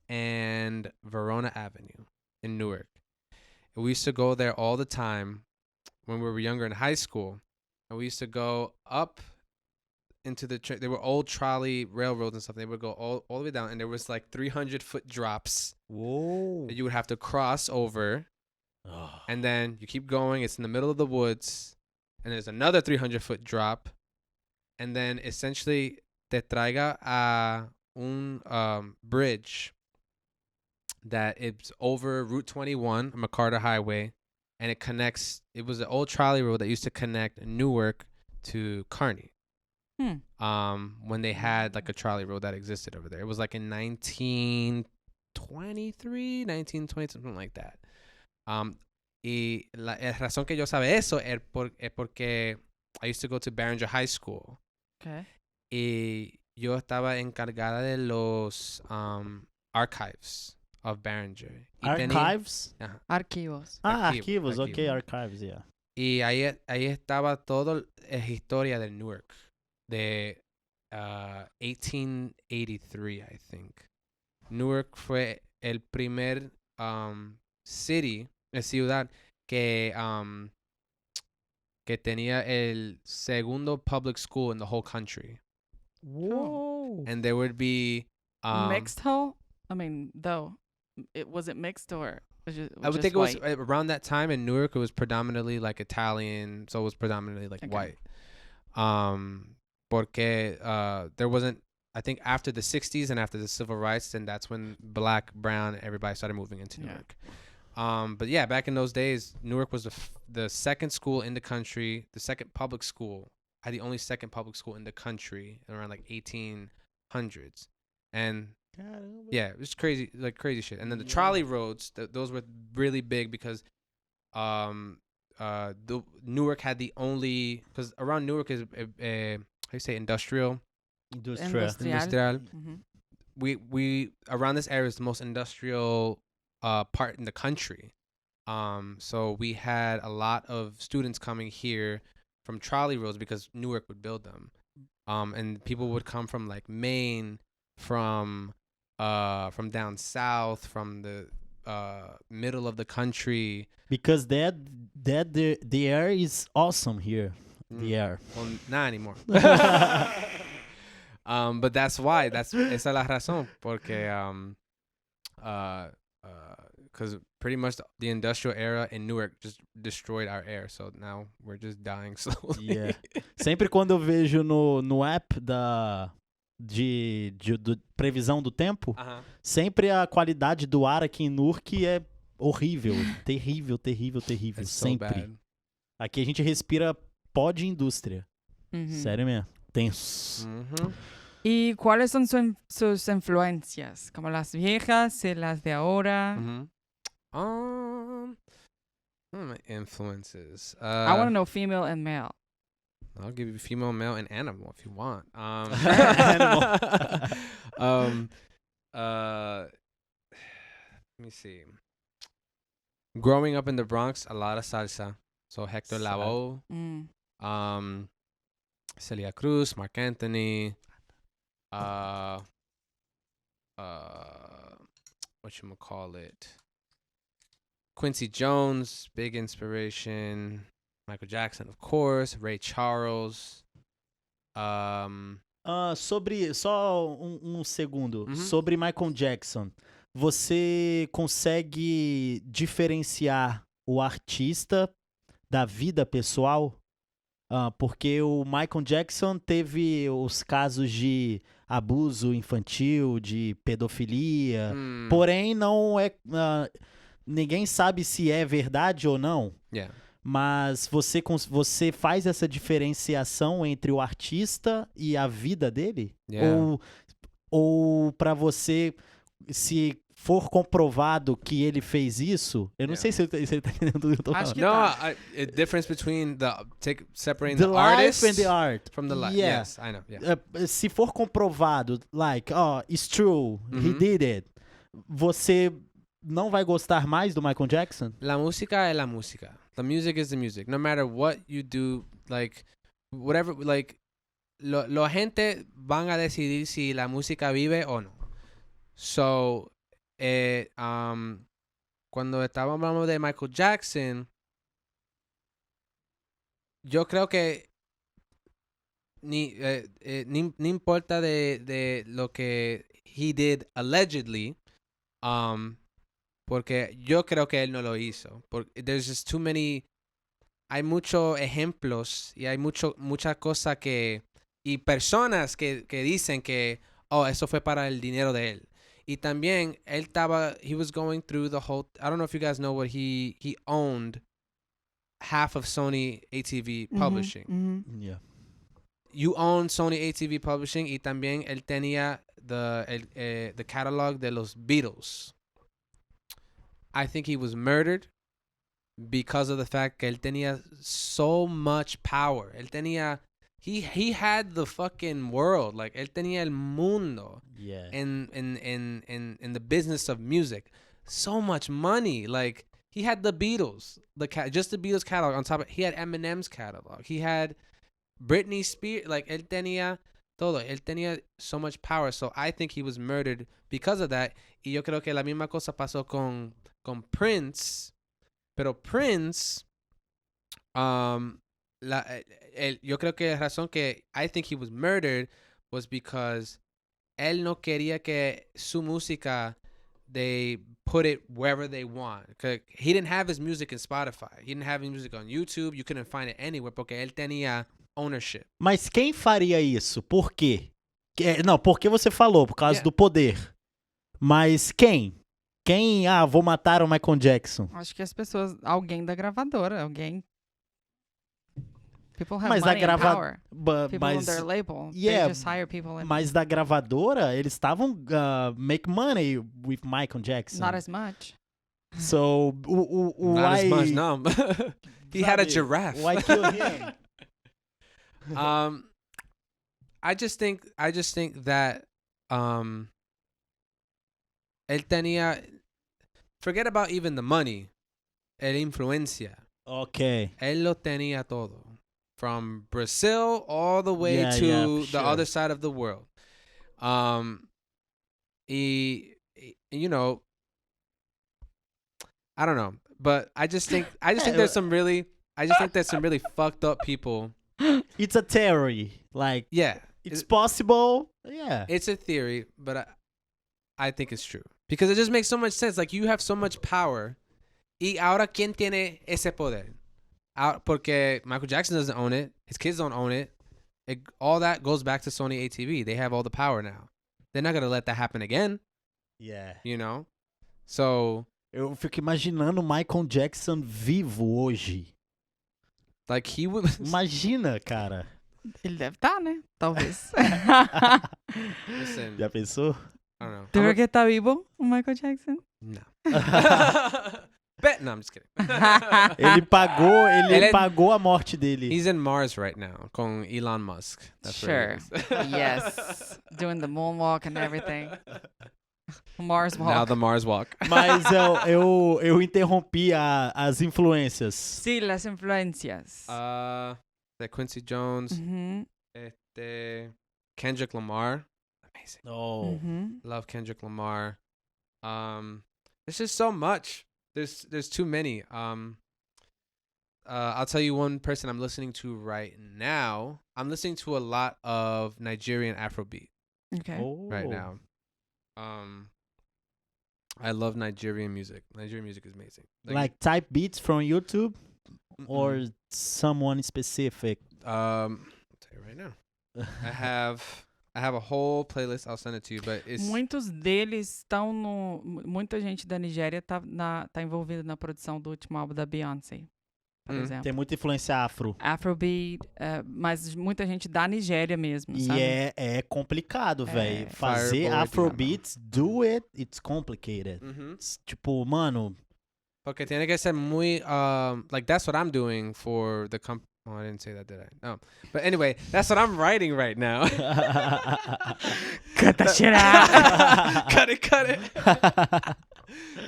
and Verona Avenue in Newark. And we used to go there all the time when we were younger in high school. And we used to go up into the they were old trolley railroads and stuff. They would go all the way down, and there was like 300-foot drops. Whoa. That you would have to cross over, and then you keep going. It's in the middle of the woods, and there's another 300-foot drop, and then essentially te traiga a un bridge that it's over Route 21, McCarter Highway, and it connects. It was an old trolley road that used to connect Newark to Kearney. When they had like a trolley road that existed over there. It was like in 1923, 1920, something like that. Y la razón que yo sabe eso es porque I used to go to Barringer High School. Okay. Y yo estaba encargada de los archives of Barringer. Archives? Archivos. Archivos. Okay, archives, yeah. Y ahí estaba todo historia de Newark. De 1883, I think. Newark fue el primer ciudad que tenía el segundo public school in the whole country. Whoa. And there would be Mixed whole? I mean, though, was it mixed or was it I would just think white? it was around that time in Newark. It was predominantly like Italian, so it was predominantly like white. Porque there wasn't, I think after the 60s and after the civil rights, then that's when black, brown, everybody started moving into Newark. But yeah, back in those days, Newark was the second school in the country, the second public school, had the only second public school in the country around like 1800s. And yeah, it was crazy, like crazy shit. And then the trolley roads, those were really big because Newark had the only, because around Newark is how you say industrial. Mm-hmm. We around this area is the most industrial part in the country. So we had a lot of students coming here from trolley roads because Newark would build them. And people would come from like Maine, from down south, from the middle of the country. Because the air is awesome here. The air. Well, not anymore. But that's why. Esa es la razón. Porque because pretty much the industrial era in Newark just destroyed our air. So now we're just dying slowly. Yeah. Sempre quando eu vejo no app de previsão do tempo, sempre a qualidade do ar aqui em Newark é horrível. Terrível. It's Sempre. so bad. Aqui a gente respira pó de indústria. Mm-hmm. Sério mesmo. Tenso. ¿Y cuáles son sus influencias? Como las viejas y las de ahora. What are my influences? I want to know female and male. I'll give you female, male, and animal if you want. Let me see. Growing up in the Bronx, a lot of salsa. So Hector Lavoe, Celia Cruz, Mark Anthony, whatchamacallit, Quincy Jones, big inspiration. Michael Jackson, of course. Ray Charles. Sobre, só um segundo. Sobre Michael Jackson. Você consegue diferenciar o artista da vida pessoal? Porque o Michael Jackson teve os casos de abuso infantil, de pedofilia. Porém, não é... ninguém sabe se é verdade ou não. Yeah. Mas você faz essa diferenciação entre o artista e a vida dele? Yeah. Ou para você, se for comprovado que ele fez isso, eu não sei se ele tá entendendo tudo que eu tô falando. A difference between separating the the life artist and the art. from the life. Yeah. Yes, I know. Yeah. Se for comprovado, like, it's true, he did it, você não vai gostar mais do Michael Jackson? La música es la música. The music is the music. No matter what you do, like, whatever, like, la gente van a decidir si la música vive o no. So, cuando estábamos hablando de Michael Jackson, yo creo que ni importa de lo que he did allegedly, porque yo creo que él no lo hizo. Porque there's just too many, hay muchos ejemplos y hay muchas cosas y personas que dicen que, eso fue para el dinero de él. Y también he was going through the whole, I don't know if you guys know what he owned half of Sony ATV Publishing. Yeah. You own Sony ATV Publishing y también él tenía the catalog de los Beatles. I think he was murdered because of the fact que él tenía so much power. Él tenía, he had the fucking world. Like, él tenía el mundo. Yeah. In the business of music. So much money. Like, he had the Beatles. Just the Beatles catalog. On top of it, he had Eminem's catalog. He had Britney Spears. Like, él tenía todo. Él tenía so much power. So I think he was murdered because of that. Y yo creo que la misma cosa pasó con Prince. Pero Prince, yo creo que la razón que I think he was murdered was because él no quería que su música, they put it wherever they want. He didn't have his music in Spotify. He didn't have his music on YouTube. You couldn't find it anywhere porque él tenía ownership. Mas quem faria isso? Por quê? Não, porque você falou, por causa do poder. Mas quem? Quem? Vou matar o Michael Jackson. Acho que as pessoas, alguém da gravadora, alguém. People have Mas money and power. People on Mas, their label. yeah, They just hire people and mas da gravadora, eles estavam make money with Michael Jackson. not as much. So, Not as much, no. He had a Sabe, giraffe. Why kill him? I just think that él tenía, forget about even the money, el influencia. Okay. Él lo tenía todo. From Brazil all the way Yeah, to yeah, for the sure. other side of the world. You know, I don't know, but I just think there's some really fucked up people. It's a theory. Like, Yeah, it's possible. Yeah. it's a theory, but I think it's true because it just makes so much sense. Like, you have so much power, y ahora quién tiene ese poder? Porque Michael Jackson doesn't own it, his kids don't own it. All that goes back to Sony ATV. They have all the power now. They're not gonna let that happen again. Yeah. You know, so Eu fico imaginando o Michael Jackson vivo hoje. like he would. Imagina, cara. Ele deve estar, né? Talvez. Listen, Já pensou? I don't know. Tu cree que está vivo o Michael Jackson? No. No, I'm just kidding. Ele pagou, Ele- pagou a morte dele. He's in Mars right now, con Elon Musk. That's where Sure. he is. Yes. Doing the moonwalk and everything. Mars walk. Now the Mars walk. Mas eu interrompi as influências. Sí, las influencias. The Quincy Jones, Ujú, Kendrick Lamar. Amazing. Oh. ujú. Love Kendrick Lamar. There's just so much. There's too many. I'll tell you one person I'm listening to right now. I'm listening to a lot of Nigerian Afrobeat Okay. Oh. right now. I love Nigerian music. Nigerian music is amazing. Like type beats from YouTube mm-mm. or someone specific? I'll tell you right now. I have a whole playlist. I'll send it to you, but it's Muitos deles estão no. Muita gente da Nigéria tá envolvida na produção do último álbum da Beyoncé, por exemplo. Tem muita influência afro. Afrobeat, mas muita gente da Nigéria mesmo, E sabe? é complicado, velho. Fazer Fireboy, Afrobeats, do it, it's complicated. It's, tipo, mano... porque tiene que ser muy like that's what I'm doing for the Oh, I didn't say that, did I? No. But anyway, that's what I'm writing right now. Cut that shit out. Cut it.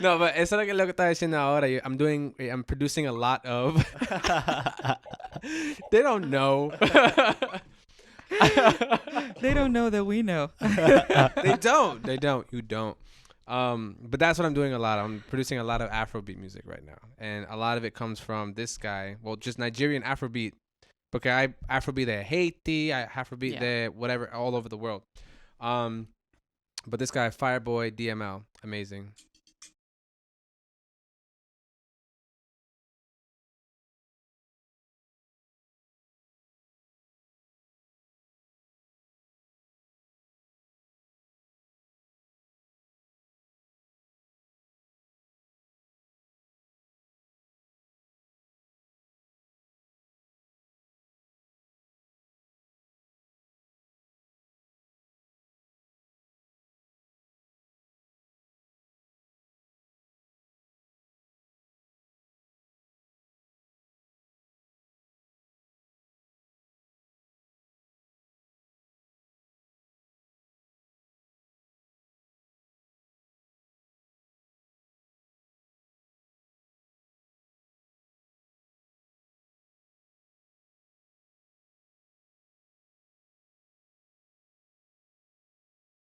No, but eso es lo que estaba diciendo ahora. I'm producing a lot of. They don't know. They don't know that we know. They don't. You don't. But that's what I'm doing a lot. I'm producing a lot of Afrobeat music right now. And a lot of it comes from this guy. Well, just Nigerian Afrobeat. Porque hay Afrobeat de Haiti, hay Afrobeat Yeah. de whatever, all over the world. But this guy, Fireboy DML, amazing.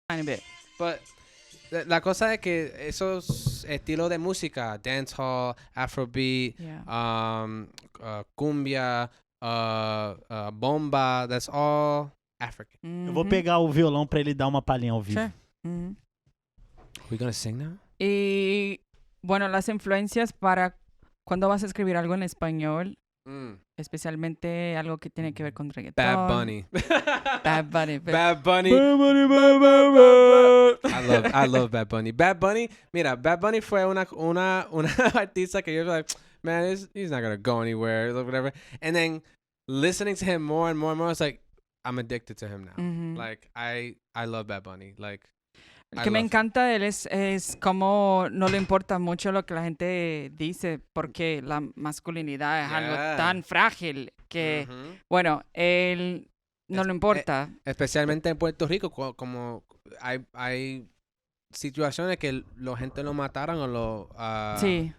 Tiny bit. But la cosa es que esos estilos de música, dancehall, Afrobeat, Yeah. cumbia, bomba, that's all African. Eu vou Mhm. pegar o violão pra ele dar uma palhinha ao vivo. Sure. Mhm. We gonna sing now? Y bueno, las influencias para cuando vas a escribir algo en español, especialmente algo que tiene que ver con reggaetón. Bad Bunny. Bad Bunny. Bad Bunny. I love Bad Bunny. Bad Bunny, mira, Bad Bunny fue una artista que yo was like, man, he's not gonna go anywhere, whatever. And then listening to him more and more and more, it's like, I'm addicted to him now. Ujú. Like, I love Bad Bunny. Like, Lo I que me love him. encanta de él es cómo no le importa mucho lo que la gente dice, porque la masculinidad es algo Yeah. tan frágil que, Mhm. bueno, él no le importa. Especialmente en Puerto Rico, como hay situaciones que la gente lo mataron o lo Sí.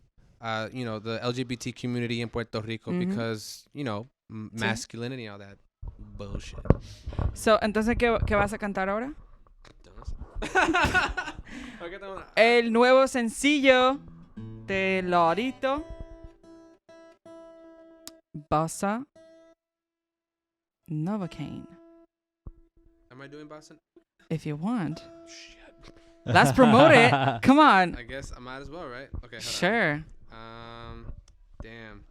you know, the LGBT community in Puerto Rico Mhm. because, you know, masculinity and all that bullshit. So, entonces, ¿qué vas a cantar ahora? Okay, El nuevo sencillo de Lorito, Bossa Novocaine. Am I doing Boston? If you want. Shit. Let's promote it. Come on. I guess I might as well, right? Okay, hold Sure. on. Damn.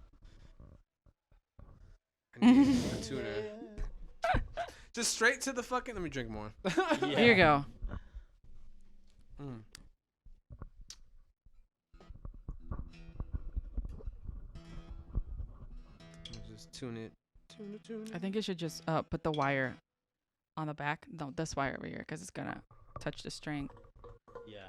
I need a tuner. Just straight to the fucking. Let me drink more. Here you go. Mm. Just tune it. Tune it. I think you should just put the wire on the back. No, this wire over here, because it's going to touch the string. Yeah.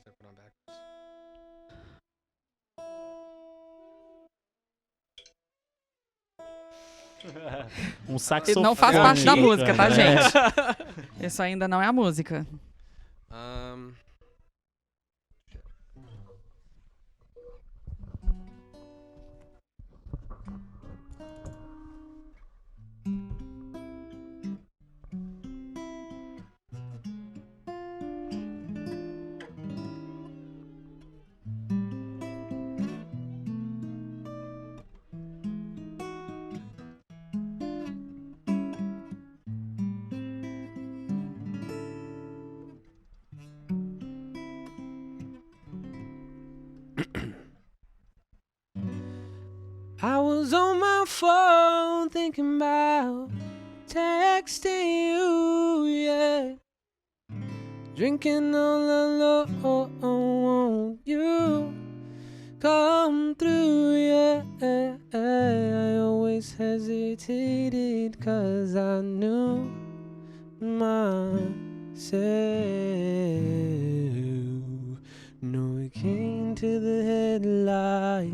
Put on backwards. saxofone. Não faz parte da música, tá, É. gente? Isso ainda não é a música. I was on my phone thinking about texting you, yeah. Drinking all alone, you come through, yeah. I always hesitated 'cause I knew myself. No, it came to the headlight.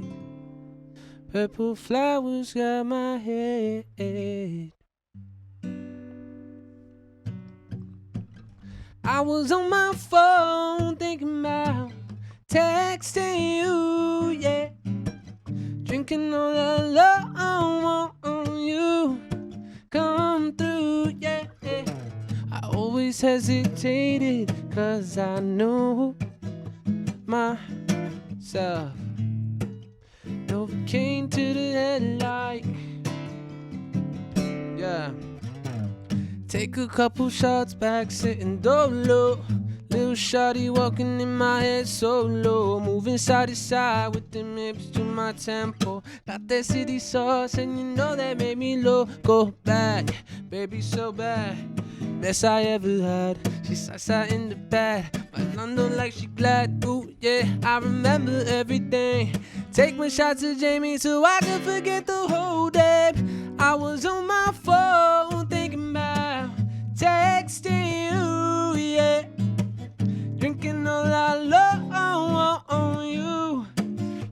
Purple flowers got my head. I was on my phone thinking about texting you, yeah. Drinking all alone, you always hesitated, 'cause I knew myself. Never came to the head like, yeah. Take a couple shots back, sitting dolo. Little shawty walking in my head solo, moving side to side with them hips to my tempo. Got that city sauce and you know that made me loco. Bad, baby so bad, best I ever had. She sat in the bed, bailando like she glad. Ooh yeah, I remember everything. Take my shots to Jamie so I could forget the whole day. I was on my phone thinking about texting you, yeah. Drinking all I love on you.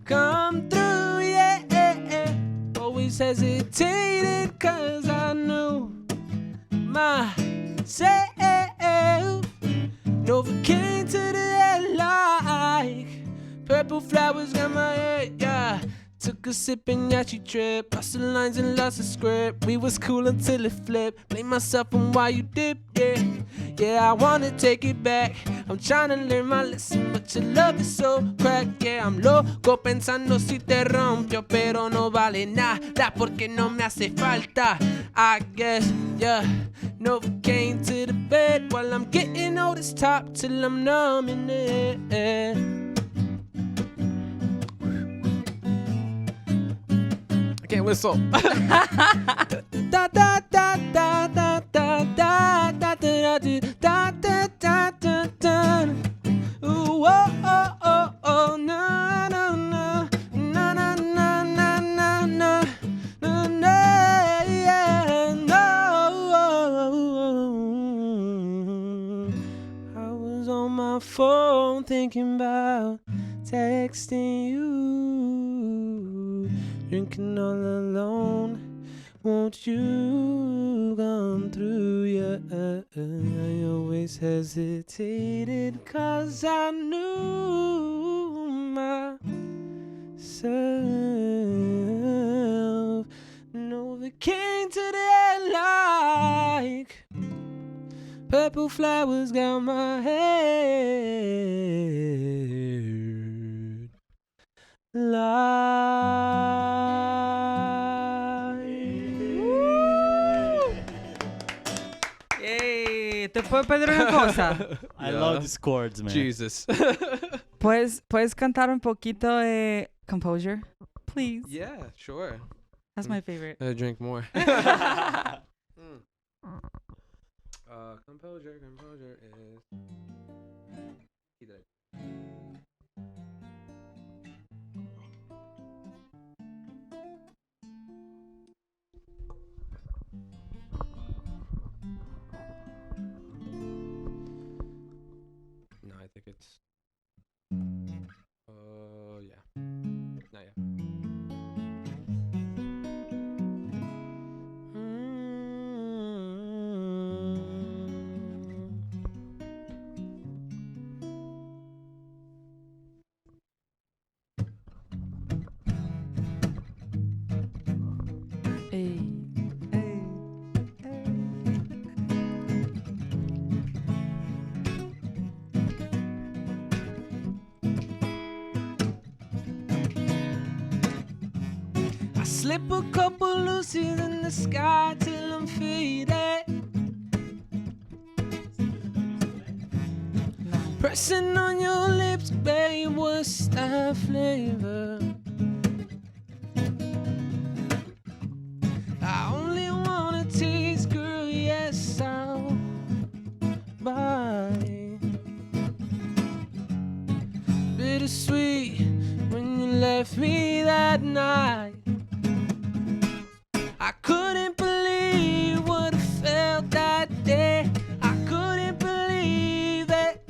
Come through, yeah. Always hesitated, 'cause I knew myself. Never came to the end like purple flowers got my head, yeah. Took a sip and yeah, she tripped. Lost the lines and lost the script. We was cool until it flipped. Blame myself on why you dipped, yeah. Yeah, I wanna take it back. I'm trying to learn my lesson, but your love is so cracked. Yeah, I'm loco pensando si te rompió, pero no vale nada porque no me hace falta. I guess, yeah, never came to the bed while I'm getting all this top till I'm numb in it. I can't whistle. Da da da da da da da da da da da da da da. Ooh oh oh oh oh no no no no no no no no no no no yeah no. I was on my phone thinking about texting you. Drinking all alone, won't you come through? Yeah, I always hesitated, 'cause I knew myself. Never came to the end like purple flowers got my head. Yay. ¿Te puedo pedir una cosa? I love these chords, man. Jesus. ¿Puedes cantar un poquito de Composure? Please. Yeah, sure. That's my favorite. Drink more. Composure is... No, I think it's... yeah. No, yeah. Hey. I slip a couple Lucy's in the sky till I'm faded. Pressing on your lips, babe, what's that flavor? I only wanna taste, girl, yes, I'll buy. Bittersweet when you left me that night. I couldn't believe what I felt that day. I couldn't believe it.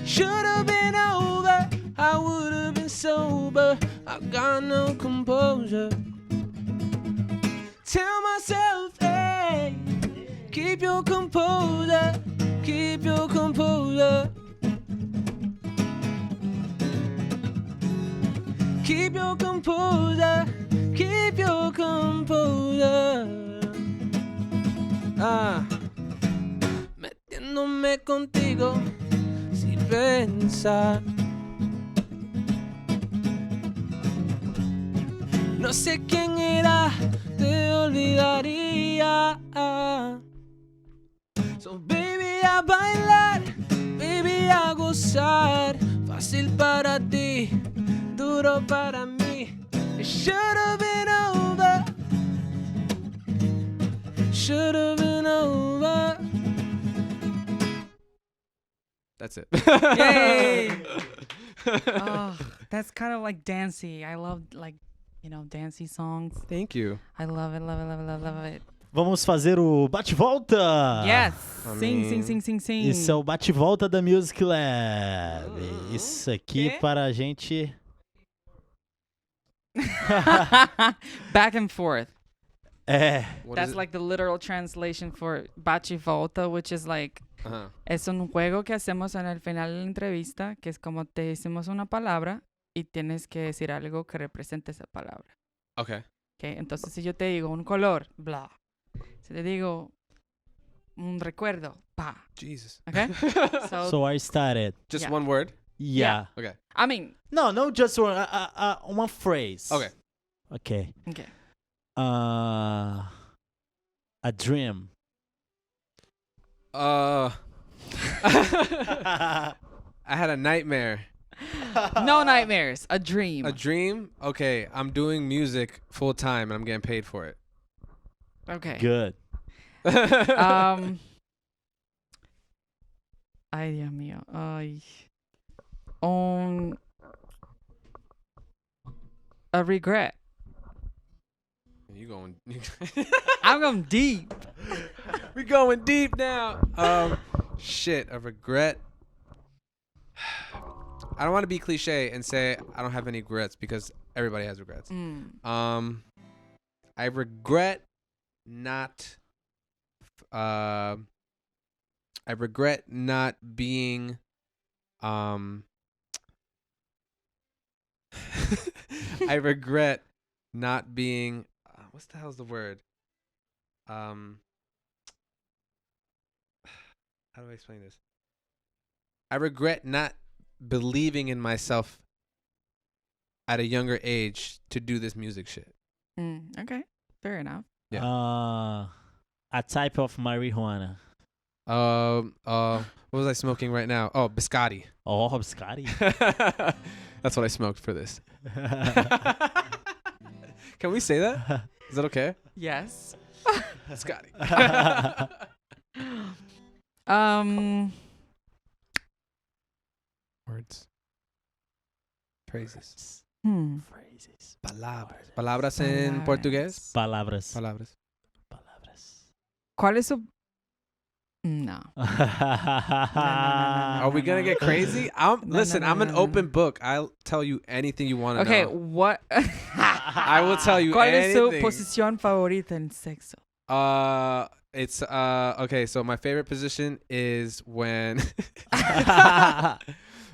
Should have been over, I would have been sober. I got no composure. Tell myself, hey, keep your composure, keep your composure. Keep your composure, keep your composure. irme contigo sin pensar. No sé quién era, te olvidaría. So baby a bailar, baby a gozar. Fácil para ti, duro para mí. It should have been over. Should have been over. That's it. Yay! Oh, that's kind of like dancey. I love like, dancey songs. Thank you. I love it, love it, love it, love it, love it. Vamos fazer o bate-volta! Yes! Amém. Sim. Isso é o bate-volta da Music Lab. Isso aqui Quê? para a gente... Back and forth. É, What is That's it? like the literal translation for bate y volta, which is like, Uh-huh. es un juego que hacemos en el final de la entrevista, que es como te decimos una palabra y tienes que decir algo que represente esa palabra. Okay. Okay? Entonces, si yo te digo un color, bla. Si te digo un recuerdo, pa. Jesus. Okay? so I started. Just Yeah. one word? Yeah. Okay. I mean, No, just one, uma phrase. Okay. Okay. okay. A dream. I had a nightmare. No nightmares, a dream. A dream? Okay, I'm doing music full time and I'm getting paid for it. Okay. Good. Ay, Dios mío. Ay. A regret. You going? I'm going deep. We going deep now. Shit, a regret. I don't want to be cliche and say I don't have any regrets because everybody has regrets. I regret not. I regret not being. I regret not being. What's the hell's the word? How do I explain this? I regret not believing in myself at a younger age to do this music shit. Okay. Fair enough. Yeah. A type of marijuana. What was I smoking right now? Oh, biscotti. Oh, biscotti. That's what I smoked for this. Can we say that? Is that okay? Yes. Biscotti. Words. Phrases. Phrases. Palabras. Palabras en portugués. Palavras. Palabras. ¿Cuál es su... No. Are we gonna get crazy? Listen, I'm an open book. I'll tell you anything you want to Okay, know. what... I will tell you ¿Cuál es su anything. posición favorita en sexo? It's okay, so my favorite position is when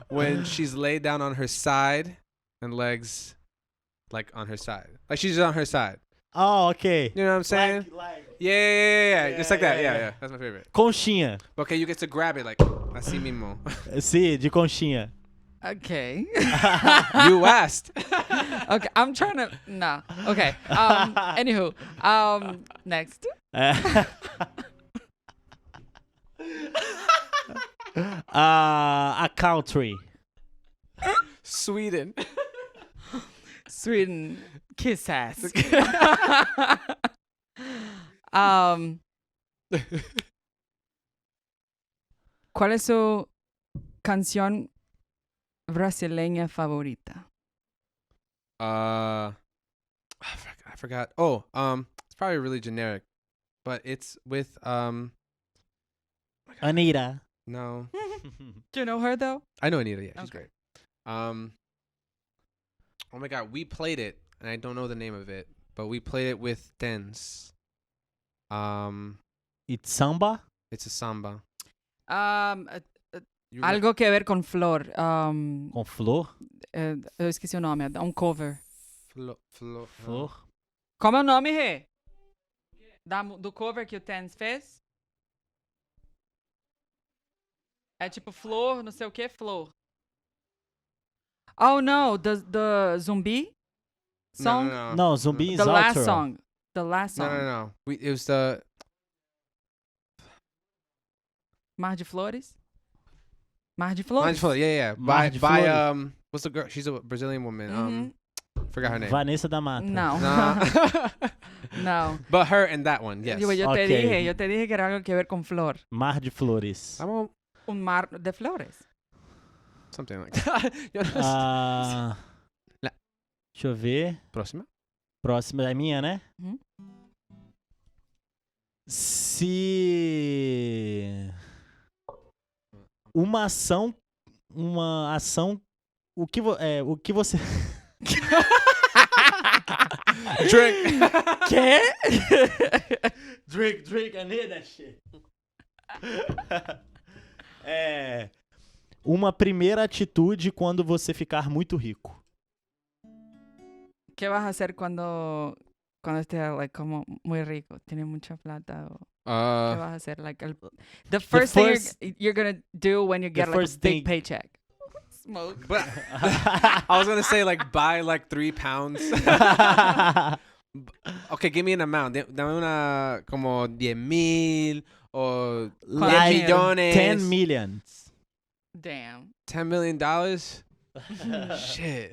when she's laid down on her side and legs like on her side. Like she's on her side. Oh, okay. You know what I'm saying? Yeah. Just like that. Yeah. That's my favorite. Conchinha. Okay, you get to grab it like así mismo. Sim, de conchinha. Okay. You asked. Okay, I'm trying to... No. Okay. Anywho. Next. A country. Sweden. Sweden. Kiss ass. ¿Cuál es su canción brasileña favorita? I forgot. Oh, it's probably really generic, but it's with Anita. No, Do you know her though? I know Anita. Yeah, she's Okay. great. Oh my God, we played it, and I don't know the name of it, but we played it with Tens. It's samba? It's a samba. You Algo que ver con flor. Com flor? Eu esqueci o nome. É um cover. Flor? Como é o nome, Rê? Do cover que o Tens fez? É tipo flor, não sei o que, flor. Oh no, the Zumbi song? No, Zumbi is The last outro. song. The last song. No. It was the Mar de Flores? Mar de Mind Flores? Flores. Yeah. Mar de By Flores. what's the girl? She's a Brazilian woman. Mhm. Forgot her name. Vanessa da Mata. No. Nah. No. But her and that one, yes. Yo Ok. te dije que era algo que ver con flor. Mar de Flores. I won't. Un mar de flores. Something like that. You know? Ah, deixa eu ver. Próxima. Próxima é minha, né? Uhum. Se uma ação, o que você Drink. Quê? drink, I need that shit. Uma primeira atitude quando você ficar muito rico. ¿Qué vas a hacer cuando estés like, como muy rico? Tienes mucha plata. ¿Qué vas a hacer? Like, the first thing you're gonna do when you get like a first big thing- paycheck. Smoke. But I was gonna say like buy like 3 pounds. Okay, give me an amount. Dame una como 10,000 o 10 Like millones. 10 millions. Damn. $10 million? Shit.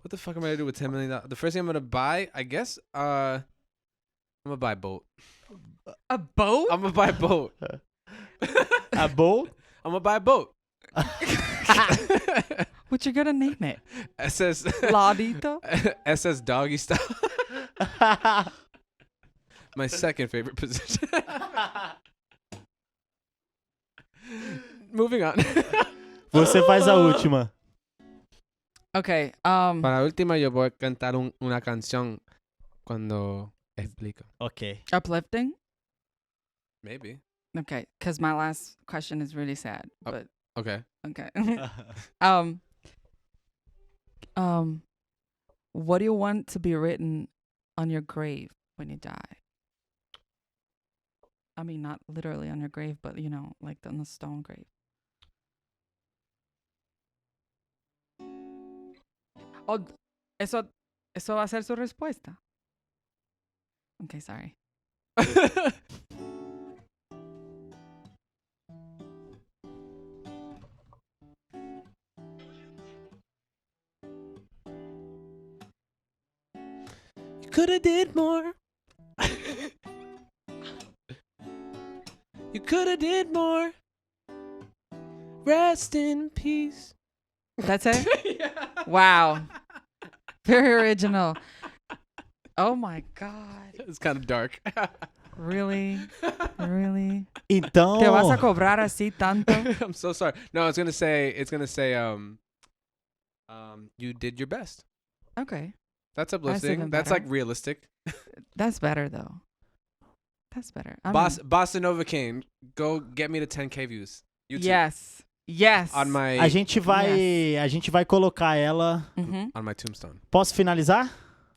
What the fuck am I gonna do with $10 million? The first thing I'm gonna buy, I guess, I'm gonna buy a boat. A boat? I'm gonna buy a boat. A boat? I'm gonna buy a boat. What you gonna name it? SS Ladito? SS Doggy Style. My second favorite position. Moving on. Você faz a última. Okay. Para la última yo voy a cantar una canción cuando explico. Ok. Uplifting? Maybe. Okay. Because my last question is really sad. Oh. But Okay. okay. What do you want to be written on your grave when you die? I mean, not literally on your grave, but you know, like on the stone grave. Oh, eso va a ser su respuesta. Okay, sorry. You could have did more. You could have did more. Rest in peace. That's it? Yeah. Wow. Very original. Oh my God. It's kind of dark. Really? Really? Então, ¿Te vas a cobrar así tanto? I'm so sorry. No, it's gonna say you did your best. Okay. That's even uplifting. That's like better. realistic. That's better though. That's better. I mean, Bossa Nova Kane, go get me to 10K views. YouTube. yes. Yes. On my a gente vai colocar ela. Mhm. on my tombstone. Posso finalizar?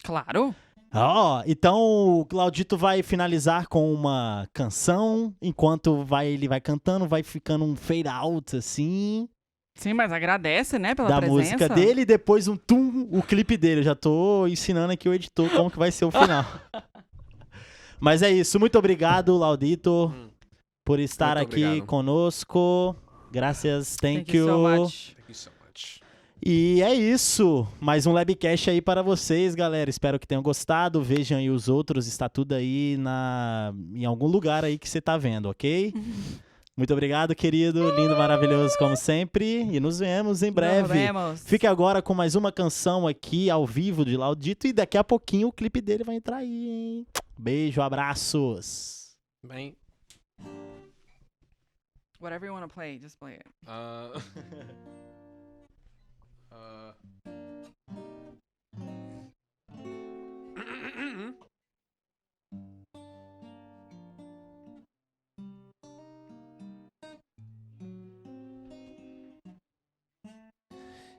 Claro. Ó, então o Claudito vai finalizar com uma canção, enquanto ele vai cantando, vai ficando um fade out assim, Sim, mas agradece, né, pela da presença. música dele e depois um o clipe dele. Eu já tô ensinando aqui o editor como que vai ser o final. Mas é isso, muito obrigado, Laudito, por estar Muito aqui obrigado. conosco. Graças, thank you so you. much. Thank you so much. E é isso. Mais um LABcast aí para vocês, galera. Espero que tenham gostado. Vejam aí os outros. Está tudo aí em algum lugar aí que você tá vendo, ok? Muito obrigado, querido. Lindo, maravilhoso, como sempre. E nos vemos em breve. Nos vemos. Fique agora com mais uma canção aqui ao vivo de Laudito. E daqui a pouquinho o clipe dele vai entrar aí, hein? Beijo, abraços. Bem. Whatever you want to play, just play it.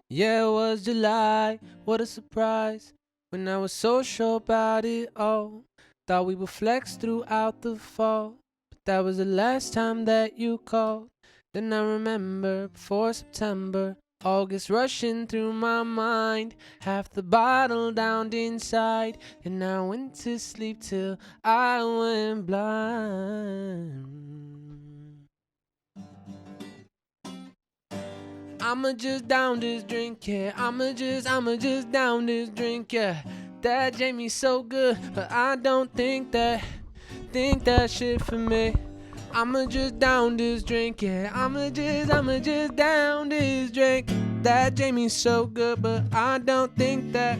Yeah, it was July, what a surprise, when I was so sure about it all. Thought we would flex throughout the fall, but that was the last time that you called. Then I remember before September, August rushing through my mind, half the bottle down inside, and I went to sleep till I went blind. I'ma just down this drink, yeah. I'ma just down this drink, yeah. That Jamie's so good, but I don't think that shit for me. I'ma just down this drink, yeah. I'ma just down this drink. That Jamie's so good, but I don't think that.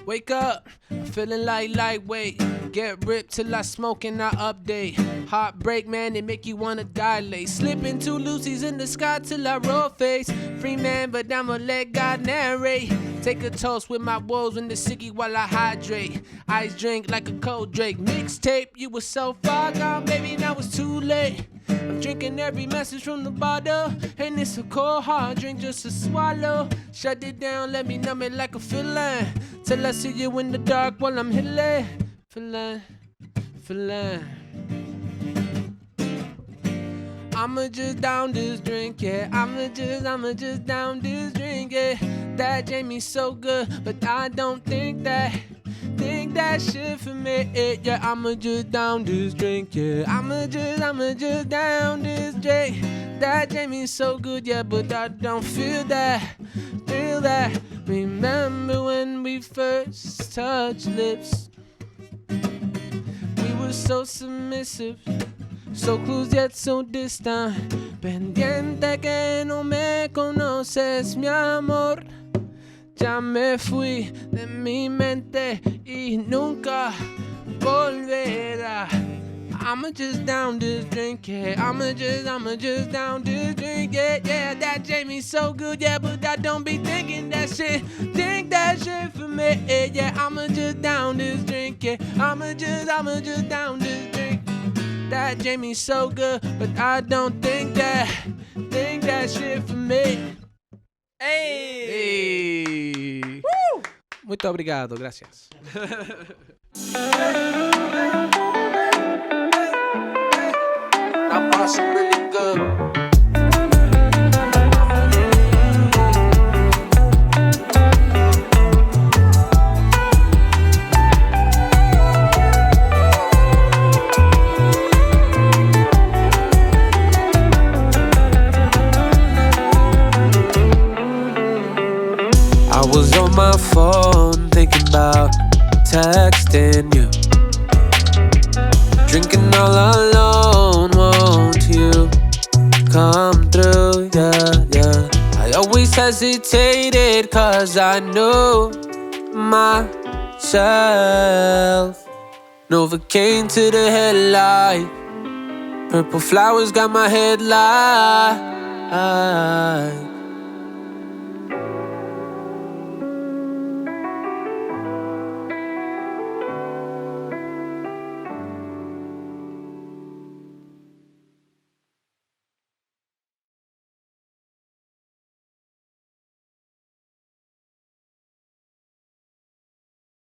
Wake up, I'm feeling like lightweight. Get ripped till I smoke and I update. Heartbreak, man, it make you wanna dilate. Slipping two Lucy's in the sky till I roll face. Free man, but I'ma let God narrate. Take a toast with my woes in the ciggy while I hydrate. Ice drink like a cold Drake. Mixtape, you were so far gone, baby, now it's too late. I'm drinking every message from the bottle, and it's a cold hard drink just to swallow. Shut it down, let me numb it like a feeling, till I see you in the dark while I'm healing. Feeling. I'ma just down this drink, yeah. I'ma just down this drink, yeah. That Jamie's so good, but I don't think that shit for me, yeah. I'ma just down this drink, yeah. I'ma just down this drink. That Jamie's so good, yeah, but I don't feel that. Remember when we first touched lips? We were so submissive, so close yet so distant. Pendiente que no me conoces, mi amor. Ya me fui de mi mente y nunca volverá. I'ma just down this drink, yeah. I'ma just down this drink, yeah, yeah. That Jamie's so good, yeah, but I don't be thinking that shit. Think that shit for me, yeah. I'ma just down this drink, yeah. I'ma just down this drink. That Jamie's so good, but I don't think that shit for me. Hey! Woo! Muito obrigado, gracias. That was really good. I was on my phone thinking about texting you, drinking all alone. Won't you come through? Yeah. I always hesitated 'cause I knew myself. Novocaine to the headlight, purple flowers got my head light.